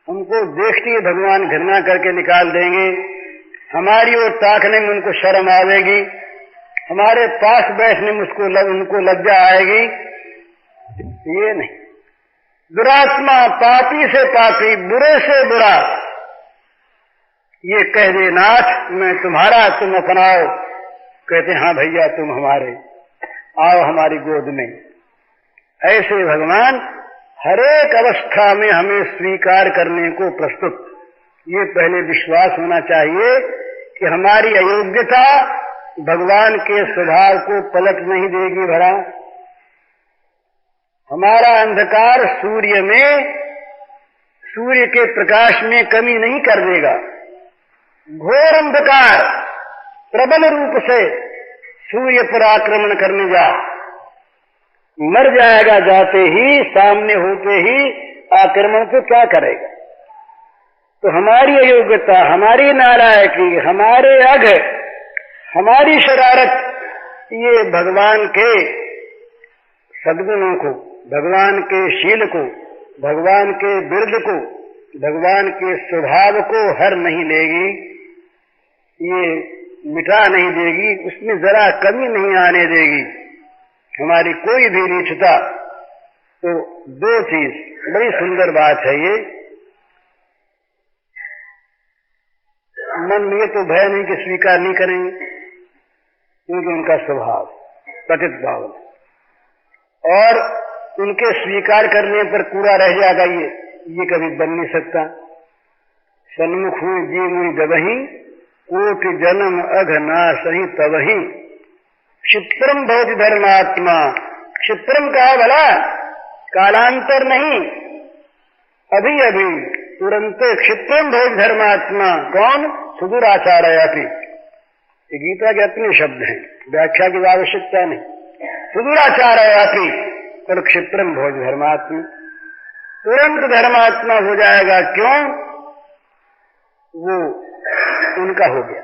हमको देखते ही भगवान घृणा करके निकाल देंगे, हमारी ओर ताकने में उनको शर्म आवेगी, हमारे पास बैठने में उनको लज्जा आएगी। ये नहीं। दुरात्मा, पापी से पापी, बुरे से बुरा, ये कह दे नाथ मैं तुम्हारा, तुम अपनाओ। कहते हाँ भैया तुम हमारे, आओ हमारी गोद में। ऐसे भगवान हर एक अवस्था में हमें स्वीकार करने को प्रस्तुत। ये पहले विश्वास होना चाहिए कि हमारी अयोग्यता भगवान के स्वभाव को पलट नहीं देगी भला। हमारा अंधकार सूर्य के प्रकाश में कमी नहीं कर देगा। घोर अंधकार प्रबल रूप से सूर्य पर आक्रमण करने जा, मर जाएगा जाते ही, सामने होते ही आक्रमण को क्या करेगा? तो हमारी अयोग्यता, हमारी नालायकी, हमारे अघ, हमारी शरारत ये भगवान के सद्गुणों को, भगवान के शील को, भगवान के बिरद को, भगवान के स्वभाव को हर नहीं लेगी, ये मिटा नहीं देगी, उसमें जरा कमी नहीं आने देगी हमारी कोई भी नीचता। तो दो चीज बड़ी सुंदर बात है ये। मन में तो भय नहीं कि स्वीकार नहीं करेंगे, क्योंकि उनका स्वभाव पतित भाव, और उनके स्वीकार करने पर पूरा रह जाएगा ये कभी बन नहीं सकता। सन्मुख हुए जी मुनि जबहि, कोटि जन्म अघनाशहि तबहि, क्षिप्रम भवति धर्मात्मा। क्षिप्रम कहा भला, कालांतर नहीं, अभी अभी तुरंत क्षिप्रम भवति धर्मात्मा। कौन? सुदूराचारयति। ये गीता के अपने शब्द हैं, व्याख्या की आवश्यकता नहीं। सुदूराचारयति पर क्षिप्रम भवति धर्मात्मा, तुरंत धर्मात्मा हो जाएगा। क्यों? वो उनका हो गया।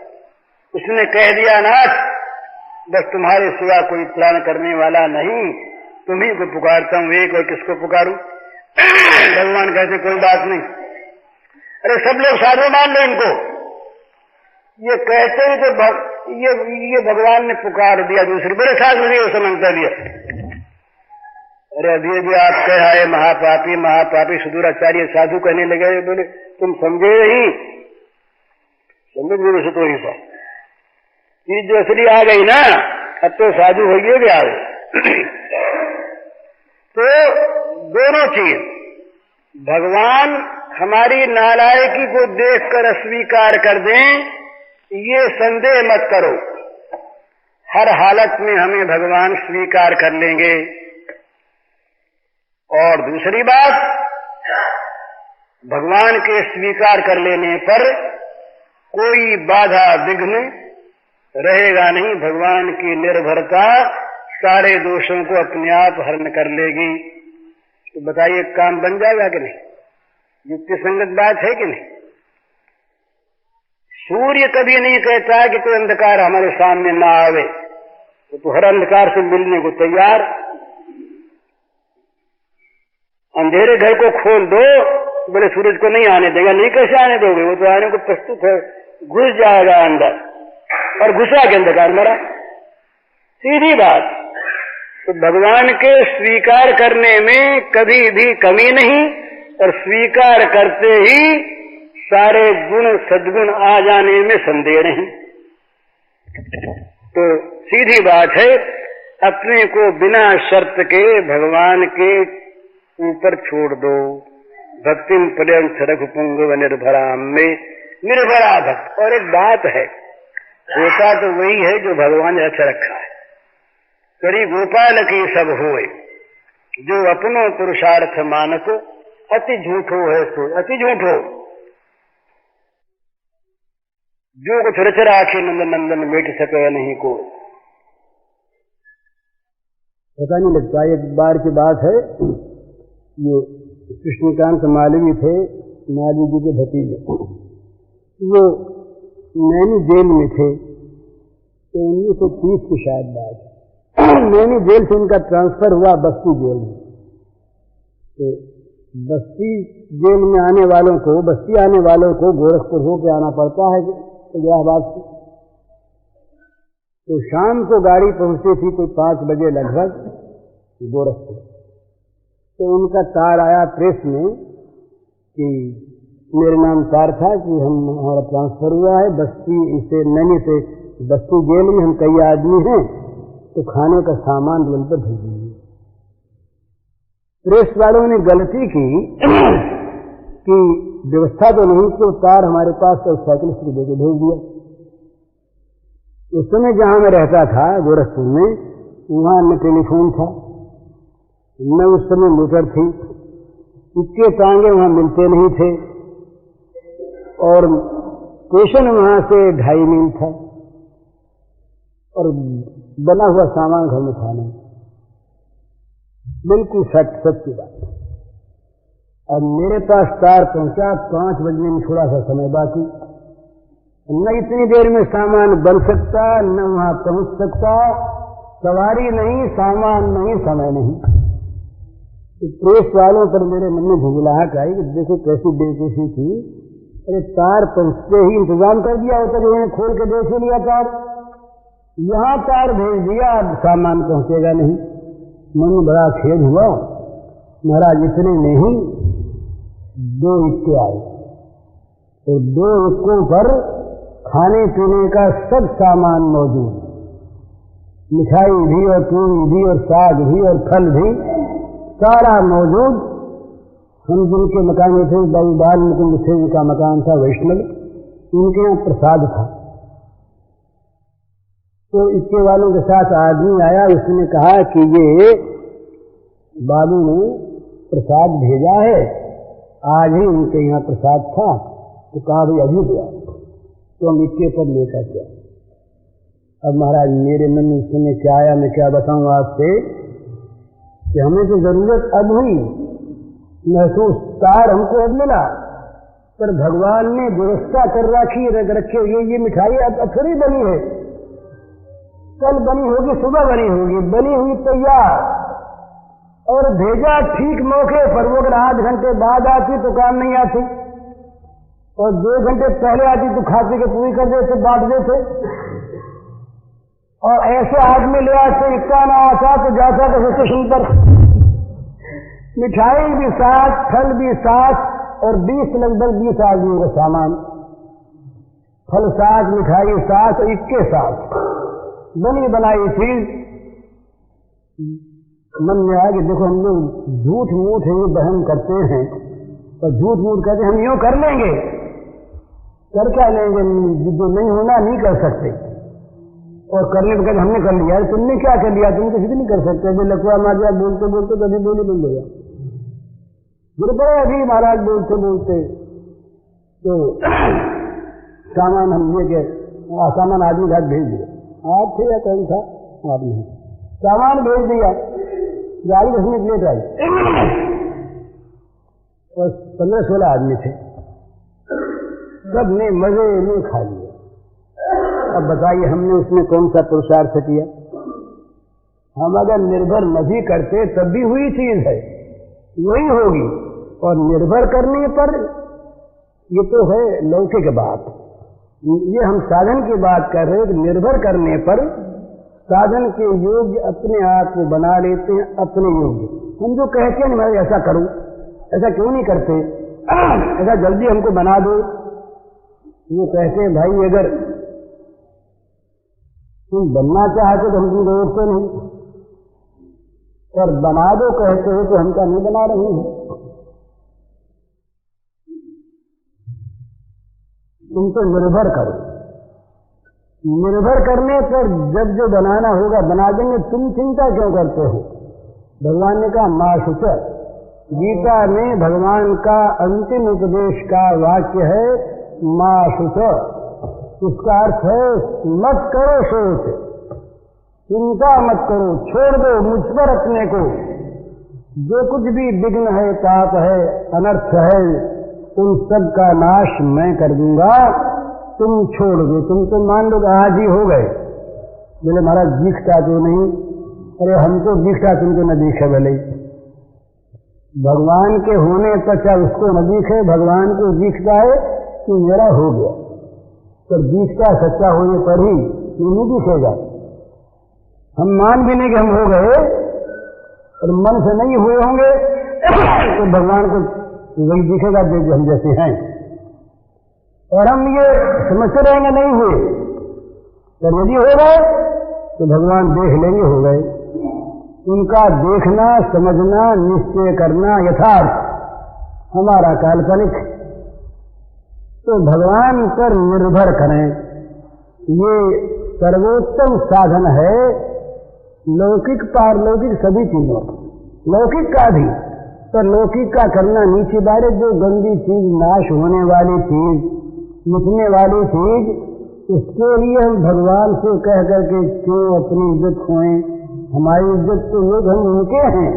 उसने कह दिया नाथ, बस तुम्हारे सिवा कोई त्राण करने वाला नहीं, तुम्ही को पुकारता हूं एक, और किसको पुकारूं? भगवान कहते कोई बात नहीं, अरे सब लोग साधु मान लो इनको। ये कहते ही तो ये भगवान ने पुकार दिया दूसरे बड़े साधु ने उसे मंगता दिया। अरे अभी अभी आप कह आए महापापी महापापी, सुदूराचार्य साधु कहने लगे। बोले तुम समझे नहीं, समझ गए उसे तो ही था चीज जो असली आ गई ना, अब तो साधु हो गए भी आओ। तो दोनों चीज, भगवान हमारी नालायकी को देखकर अस्वीकार कर दें, ये संदेह मत करो, हर हालत में हमें भगवान स्वीकार कर लेंगे। और दूसरी बात, भगवान के स्वीकार कर लेने पर कोई बाधा विघ्न रहेगा नहीं। भगवान की निर्भरता सारे दोषों को अपने आप हरण कर लेगी। तो बताइए काम बन जाएगा कि नहीं? युक्ति संगत बात है कि नहीं? सूर्य कभी नहीं कहता कि कोई अंधकार हमारे सामने ना आवे, तो हर अंधकार से मिलने को तैयार। अंधेरे घर को खोल दो, बोले सूरज को नहीं आने देगा। नहीं, कैसे आने दोगे? वो तो आने को प्रस्तुत है, घुस जाएगा अंदर, और घुसा के अंधकार मरा। सीधी बात। तो भगवान के स्वीकार करने में कभी भी कमी नहीं, और स्वीकार करते ही सारे गुण सद्गुण आ जाने में संदेह नहीं। तो सीधी बात है, अपने को बिना शर्त के भगवान के ऊपर छोड़ दो। भक्तिम पर्यंत रघुपुंगव निर्भराम में, निर्भरा भक्त। और एक बात है, होता तो वही है जो भगवान ने अच्छा रखा है। करी गोपाल की सब होए, जो अपनो पुरुषार्थ मानको, अति झूठो है सो अति झूठो। जो कुछ रच राखे नंदन नंदन मिट सके नहीं को। पता नहीं लगता, एक बार की बात है, ये कृष्णकांत मालवी थे, मालवी जी के भतीजे। वो नैनी जेल में थे, तो 1930 की शायद बात। नैनी जेल से उनका ट्रांसफर हुआ बस्ती जेल में। तो बस्ती जेल में आने वालों को, बस्ती आने वालों को गोरखपुर होकर आना पड़ता है इलाहाबाद से। तो शाम को गाड़ी पहुंचती थी कोई 5 बजे लगभग गोरखपुर। तो उनका तार आया प्रेस में कि मेरे नाम तार था कि हमारा ट्रांसफर हुआ है बस्ती से, नैनी से बस्ती जेल में, हम कई आदमी हैं, तो खाने का सामान रेल पर भेजिए। प्रेस वालों ने गलती की कि व्यवस्था तो नहीं, तो तार हमारे पास साइकिलिस्ट को देकर भेज दिया। उस समय जहां मैं रहता था गोरखपुर में, वहां न टेलीफोन था, न उस समय मोटर थी, इक्के टांगे वहां मिलते नहीं थे, और स्टेशन वहां से 2.5 मील था, और बना हुआ सामान घर में खाना। बिल्कुल सच्ची बात। अब मेरे पास तार पहुंचा 5 बजने में थोड़ा सा समय बाकी, न इतनी देर में सामान बन सकता, न वहां पहुंच सकता। सवारी नहीं, सामान नहीं, समय नहीं। तो प्रेस वालों पर मेरे मन में झुंझलाहट आई कि देखो कैसी बेवकूफी थी। अरे तार पहुंचते ही इंतजाम कर दिया होता कि उन्हें खोल के देख ही लिया तार। यहां तार भेज दिया, अब सामान पहुंचेगा नहीं। मन में बड़ा खेद हुआ। महाराज इतने में ही 2 इक्के आए, तो 2 इक्कों पर खाने पीने का सब सामान मौजूद, मिठाई भी और पूरी भी और साग भी और फल भी, सारा मौजूद। हम जिनके मकान में थे, बाबू बाल मुकुंद थे, उनका मकान था वैष्णव, उनके यहाँ प्रसाद था। तो इक्के वालों के साथ आदमी आया, उसने कहा कि ये बाबू ने प्रसाद भेजा है, आज ही उनके यहाँ प्रसाद था। तो कहा भाई अभी दिया, तो हम इक्के पर लेकर क्या। अब महाराज मेरे मन में सुनने क्या आया, मैं क्या बताऊं आपसे कि हमें तो जरूरत अब हुई, महसूस तार हमको अब मिला, पर भगवान ने व्यवस्था कर रखी ये मिठाई अब थोड़ी बनी है, कल बनी होगी, सुबह बनी होगी, बनी हुई तैयार, और भेजा ठीक मौके पर। वो अगर 8 घंटे बाद आती तो काम नहीं आती, और 2 घंटे पहले आती तो खाते के पूरी कर देते, बांट देते। और ऐसे आदमी ले आते, इक्का ना आता तो जाता तो स्टेशन पर मिठाई भी साथ, फल भी साथ, और 20 लगभग 20 आदमियों का सामान, फल साथ, मिठाई साथ, और इक्के साथ बनी बनाई चीज। मन में आया कि देखो हम लोग झूठ मूठ ये बहन करते हैं, और झूठ मूठ कहते हैं हम यूं कर लेंगे, कर क्या लेंगे, जो नहीं होना नहीं कर सकते, और करने को कहते हमने कर लिया। तुमने क्या कर लिया, तुम किसी भी नहीं कर सकते। जो लकवा मारिया बोलते बोलते कभी बोली बंद हो गया, गुरुपड़े अभी महाराज बोलते बोलते तो सामान हम लेके सामान आदमी घाट भेज दिया। आप थे या कौन था आदमी, सामान भेज दिया, गाड़ी 10 मिनट लेट आई, और 15-16 आदमी थे, सब ने मजे में खा लिया। अब बताइए हमने उसमें कौन सा पुरुषार्थ किया। हम अगर निर्भर नहीं करते तब भी हुई चीज है, वही होगी। और निर्भर करने पर, ये तो है लौकिक बात, ये हम साधन की बात कर रहे हैं। निर्भर करने पर साधन के योग्य अपने आप को बना लेते हैं, अपने योग्य। हम जो कहते हैं मैं ऐसा करूं, ऐसा क्यों नहीं करते, ऐसा जल्दी हमको बना दो। वो कहते हैं भाई अगर तुम बनना चाहते तो हम तुमको रोकते नहीं, और बना दो कहते हो तो हम क्या नहीं बना रहे हैं। तुम तो निर्भर करो, निर्भर करने पर जब जो बनाना होगा बना देंगे, तुम चिंता क्यों करते हो। भगवान ने कहा मां शुच, गीता में भगवान का अंतिम उपदेश का वाक्य है मां शुच। उसका अर्थ है मत करो सोच, चिंता मत करो, छोड़ दो मुझ पर अपने को। जो कुछ भी विघ्न है, पाप है, अनर्थ है, उन सब का नाश मैं कर दूंगा, तुम छोड़ दो। तुम तो मान लो आज ही हो गए, बोले महाराज दिखता तो नहीं। अरे हमको दिखता, तुमको न दिखे। भले भगवान के होने पर चाहे उसको न दिखे, भगवान को दिखता है कि मेरा हो गया, पर दिखता सच्चा होने पर ही नहीं दिखेगा। हम मान भी नहीं कि हम हो गए, और मन से नहीं हुए होंगे तो भगवान को वही दिखेगा जो हम जैसे हैं। और हम ये समझते रहेंगे नहीं हुए, पर यदि हो गए तो भगवान देख लेंगे हो गए। उनका देखना, समझना, निश्चय करना यथार्थ, हमारा काल्पनिक। तो भगवान पर निर्भर करें, ये सर्वोत्तम साधन है लौकिक पारलौकिक सभी चीजों, लौकिक का भी। पर लौकिक का करना नीचे बारे, जो गंदी चीज, नाश होने वाली चीज, मिटने वाली चीज, उसके लिए हम भगवान से कह करके क्यों अपनी इज्जत खोएं। हमारी इज्जत तो लोग हम उनके हैं,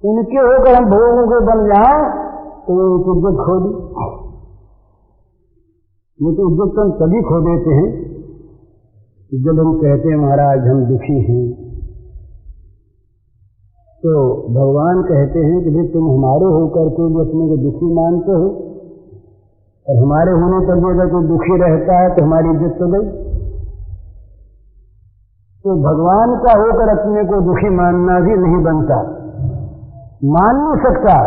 उनके होकर हम भोगों को बन जाए तो उनकी इज्जत खो दी। ये तो इज्जत तो हम तभी खो देते हैं जब हम कहते हैं महाराज हम दुखी हैं। तो भगवान कहते हैं कि भाई तुम हमारे होकर के भी अपने को दुखी मानते हो, और हमारे होने पर भी अगर कोई दुखी रहता है तो हमारी इज्जत तो गई। तो भगवान का होकर अपने को दुखी मानना भी नहीं बनता, मान नहीं सकता।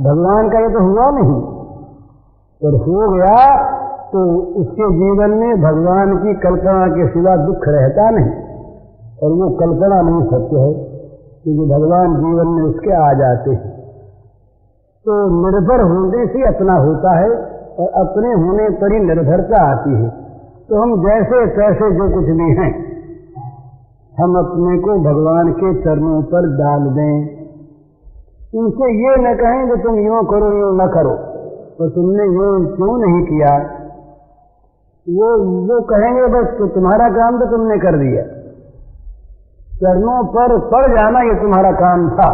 भगवान का ये तो हुआ नहीं, और हो गया तो उसके जीवन में भगवान की कल्पना के सिवा दुख रहता नहीं, और वो कल्पना नहीं सत्य है, क्योंकि भगवान जीवन में उसके आ जाते हैं। तो निर्भर होने से अपना होता है, और अपने होने पर ही निर्भरता आती है। तो हम जैसे तैसे जो कुछ भी हैं, हम अपने को भगवान के चरणों पर डाल दें। उनसे ये न कहें कि तुम यूं करो यूं न करो, तो तुमने यूं क्यों नहीं किया। वो कहेंगे बस तो तुम्हारा काम तो तुमने कर दिया, चरणों पर पड़ जाना ये तुम्हारा काम था,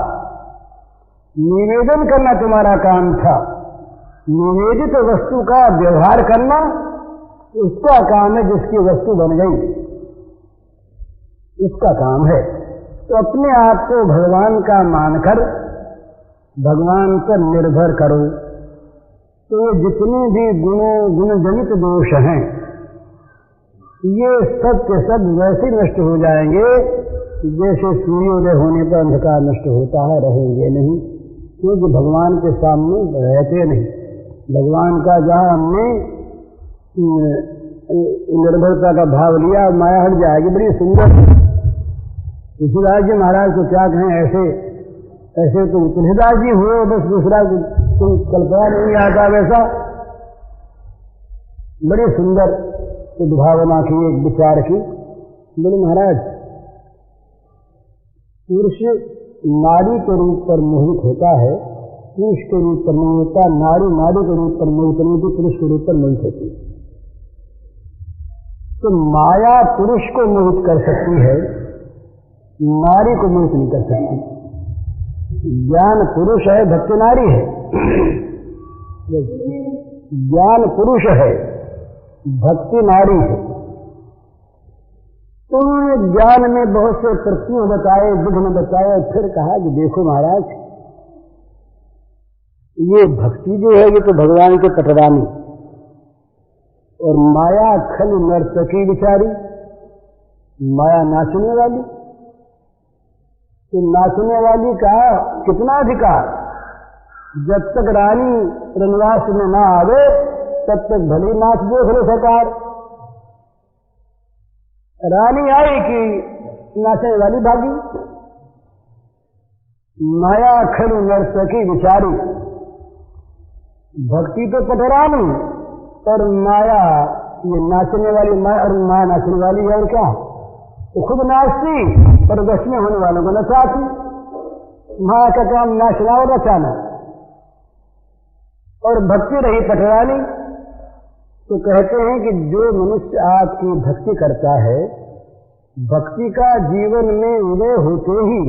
निवेदन करना तुम्हारा काम था। निवेदित वस्तु का व्यवहार करना उसका काम है, जिसकी वस्तु बन गई उसका काम है। तो अपने आप को भगवान का मानकर भगवान पर निर्भर करो। तो ये जितने भी गुणजनित दोष हैं, ये सब के सब वैसे नष्ट हो जाएंगे जैसे सूर्योदय होने पर अंधकार नष्ट होता है, रहेंगे नहीं, क्योंकि भगवान के सामने रहते नहीं। भगवान का जहाँ हमने निर्भरता का भाव लिया, माया हट जाएगी। बड़ी सुंदर तुलसीदास जी महाराज को क्या कहें, ऐसे तो तुलसीदास जी हुए, बस दूसरा तुम कल्पना नहीं आता वैसा। बड़ी सुंदर उद्भावना की, एक विचार की। बोले महाराज, पुरुष नारी के रूप पर मोहित होता है, पुरुष के रूप पर नहीं होता। नारी के रूप पर मोहित नहीं होती, पुरुष के रूप पर मोहित होती। तो माया पुरुष को मोहित कर सकती है, नारी को मोहित नहीं कर सकती। ज्ञान पुरुष है, भक्ति नारी है। ज्ञान पुरुष है, भक्ति नारी है। तो ज्ञान में बहुत से प्रश्न बताए, विघ्न बताए, फिर कहा कि देखो महाराज, ये भक्ति जो है ये तो भगवान के पटरानी, और माया खल नर्तकी बिचारी, माया नाचने वाली। तो नाचने वाली का कितना अधिकार, जब तक रानी रनवास में ना आवे तब तक भली नाच देख लो सरकार। रानी आई कि नाचने वाली भागी। माया खल नर्तकी बिचारी, भक्ति तो पटरानी, पर माया ये नाचने वाली, माया और माया नाचने वाली है। और क्या, तो खुद नाचती पर वश में होने वालों को नचाती। माया का काम नाचना और नचाना, और भक्ति रही पटरानी। तो कहते हैं कि जो मनुष्य आपकी भक्ति करता है, भक्ति का जीवन में उदय होते ही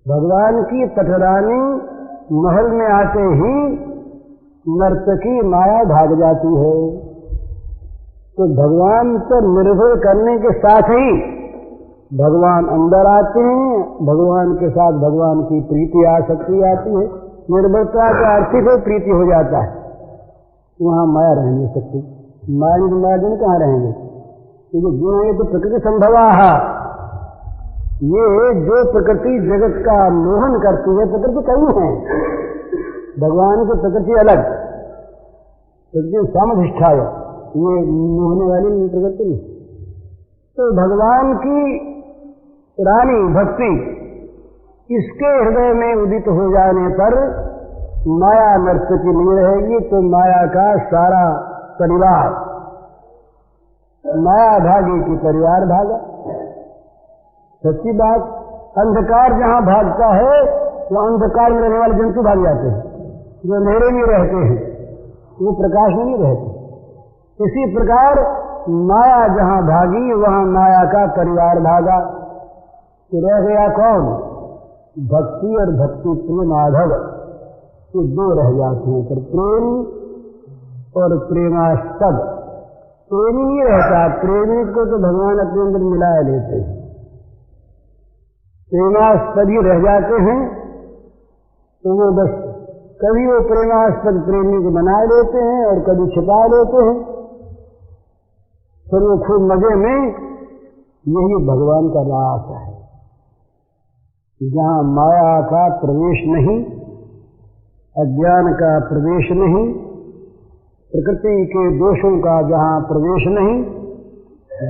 भगवान की पटरानी महल में आते ही नर्तकी माया भाग जाती है। तो भगवान पर निर्भर करने के साथ ही भगवान अंदर आते हैं, भगवान के साथ भगवान की प्रीति आसक्ति आती है। निर्भरता का अर्थ ही प्रीति हो जाता है, वहां माया रह नहीं सकती। माया दिन कहाँ रहेंगे, क्योंकि जो है तो प्रकृति संभवा। ये जो प्रकृति जगत का मोहन करती है, प्रकृति कई है। भगवान की प्रकृति अलग, प्रकृति सामधिष्ठा है, ये मोहने वाली प्रकृति नहीं। तो भगवान की रानी भक्ति, इसके हृदय में उदित हो जाने पर माया नर्तकी नहीं रहेगी। तो माया का सारा परिवार, माया भागी की परिवार भागा। सच्ची बात, अंधकार जहां भागता है तो अंधकार में रहने वाले जंतु भाग जाते हैं। जो अंधेरे में रहते हैं वो प्रकाश में नहीं रहते। इसी प्रकार माया जहां भागी वहां माया का परिवार भागा। तो रह गया कौन, भक्ति और भक्ति प्रिय माधव। तो दो रह जाते हैं, पर प्रेम और प्रेमास्पद। प्रेमी नहीं रहता, प्रेमी को तो भगवान अपने अंदर मिला लेते हैं, प्रेमास्पद ही रह जाते हैं। तो वो बस कभी वो प्रेमास्पद प्रेमी को बना लेते हैं और कभी छिपा लेते हैं, फिर वो खूब मजे में। यही भगवान का रास है, जहां माया का प्रवेश नहीं, अज्ञान का प्रवेश नहीं, प्रकृति के दोषों का जहां प्रवेश नहीं,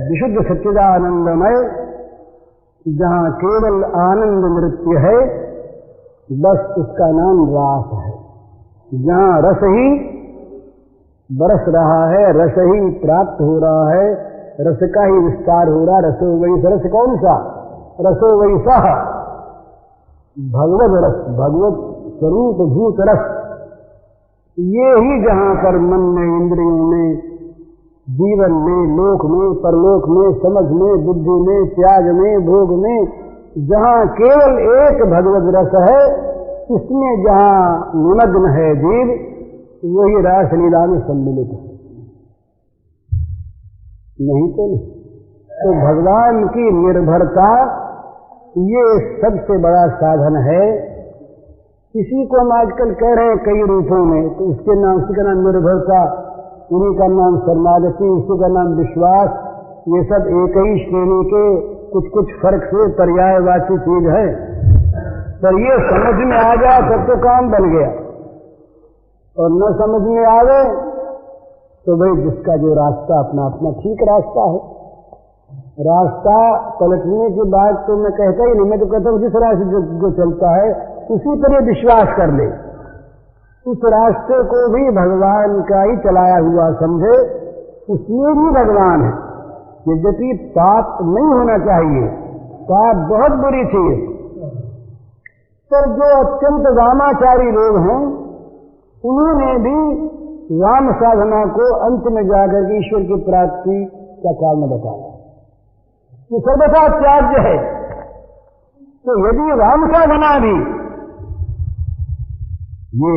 विशुद्ध सच्चिदानंदमय जहां केवल आनंद नृत्य है, बस उसका नाम रास है। जहां रस ही बरस रहा है, रस ही प्राप्त हो रहा है, रस का ही विस्तार हो रहा। रसो वैसा, रस कौन सा? रसो वैसा भगवत रस, भगवत स्वरूप भूत रस। ये ही जहां पर मन में, इंद्रियों में, जीवन में, लोक में, परलोक में, समझ में, बुद्धि में, त्याग में, भोग में, जहां केवल एक भगवत रस है, इसमें जहां निमग्न है जीव, वही रास लीला में सम्मिलित है। नहीं तो नहीं। तो भगवान की निर्भरता ये सबसे बड़ा साधन है। इसी को हम आजकल कह रहे हैं कई रूपों में, तो उसके नाम से का नाम निर्भरता, उन्हीं का नाम शरणागति, उसी का नाम विश्वास। ये सब एक ही श्रेणी के कुछ कुछ फर्क से पर्यायवाची चीज है। पर ये समझ में आ जाए तब तो काम बन गया, और न समझ में आवे तो भाई जिसका जो रास्ता अपना अपना ठीक रास्ता है। रास्ता पलटने की बात तो मैं कहता ही नहीं, मैं तो कहता हूं जिस रास्ते जो चलता है उसी पर ये विश्वास कर ले, उस रास्ते को भी भगवान का ही चलाया हुआ समझे, उसमें भी भगवान है। यद्यपि पाप नहीं होना चाहिए, पाप बहुत बुरी चीज, पर जो अत्यंत वामाचारी लोग हैं उन्होंने भी वाम साधना को अंत में जाकर के ईश्वर की प्राप्ति का कारण बताया। ये सर्वथा त्याज्य है। तो यदि वाम साधना भी ये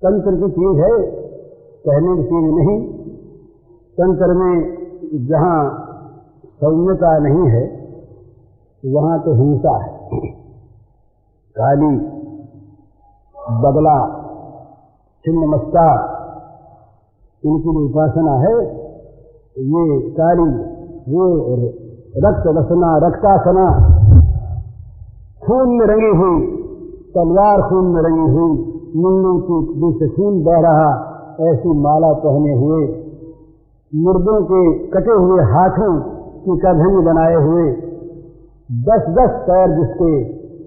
तंत्र की चीज है, कहने की चीज नहीं। तंत्र में जहां सौम्यता नहीं है वहां तो हिंसा है, काली, बगला, छिन्नमस्ता, इनकी उपासना है। ये काली, वो रक्त रसना, रक्तासना, खून में रंगी हुई तलवार, खून में रंगी हुई, मुंडों की दूसरे खून बह रहा, ऐसी माला पहने हुए, मुर्दों के कटे हुए हाथों की करधनी बनाए हुए, 10-10 पैर जिसके,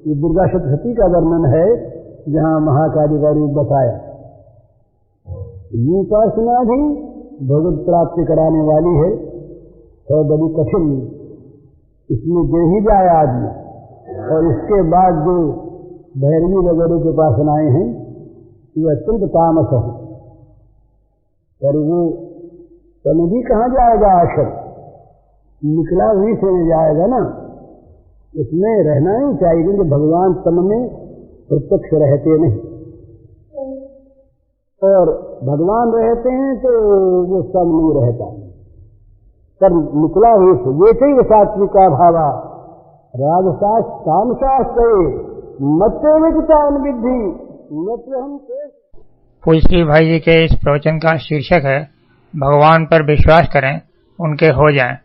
ये दुर्गा सप्तशती का वर्णन है जहां महाकाली का रूप बताया। ये उपासना भी भगवत प्राप्ति कराने वाली है, तो बड़ी कठिन, इसमें गिर ही जाए आदमी। और इसके बाद जो भैरवी वगैरह के उपासनाएं हैं ये अत्यंत तामस है, पर वो तन भी कहाँ जाएगा, आखिर निकला वही से जाएगा ना। इसमें रहना ही चाहिए, क्योंकि भगवान तन में प्रत्यक्ष रहते नहीं, और भगवान रहते हैं तो वो सब नहीं रहता, पर निकला हुई से ये चाहिए सात्विका भावा राजसास तामसास मत्ते विचान विधि मत्ते हम। पूज्य भाई जी के इस प्रवचन का शीर्षक है भगवान पर विश्वास करें उनके हो जाएं,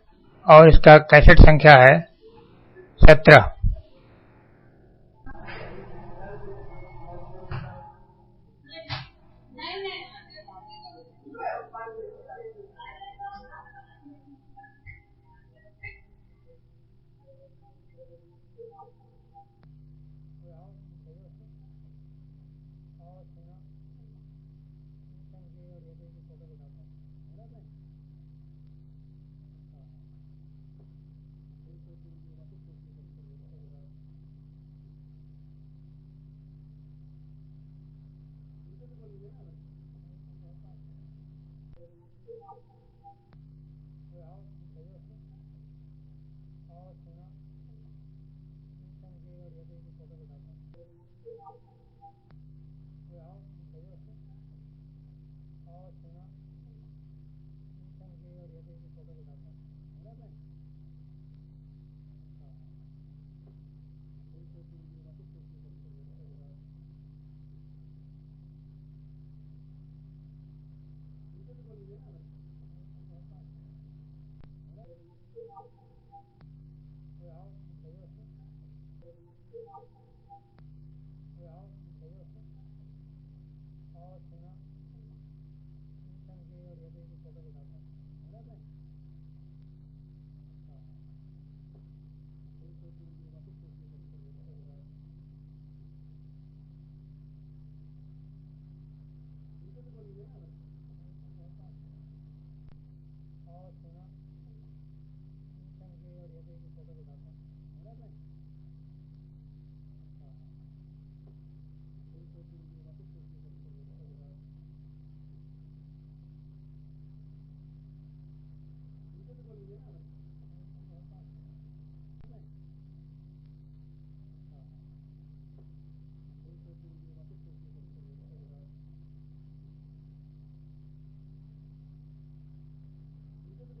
और इसका कैसेट संख्या है 17।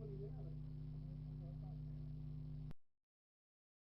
बोलिए ना।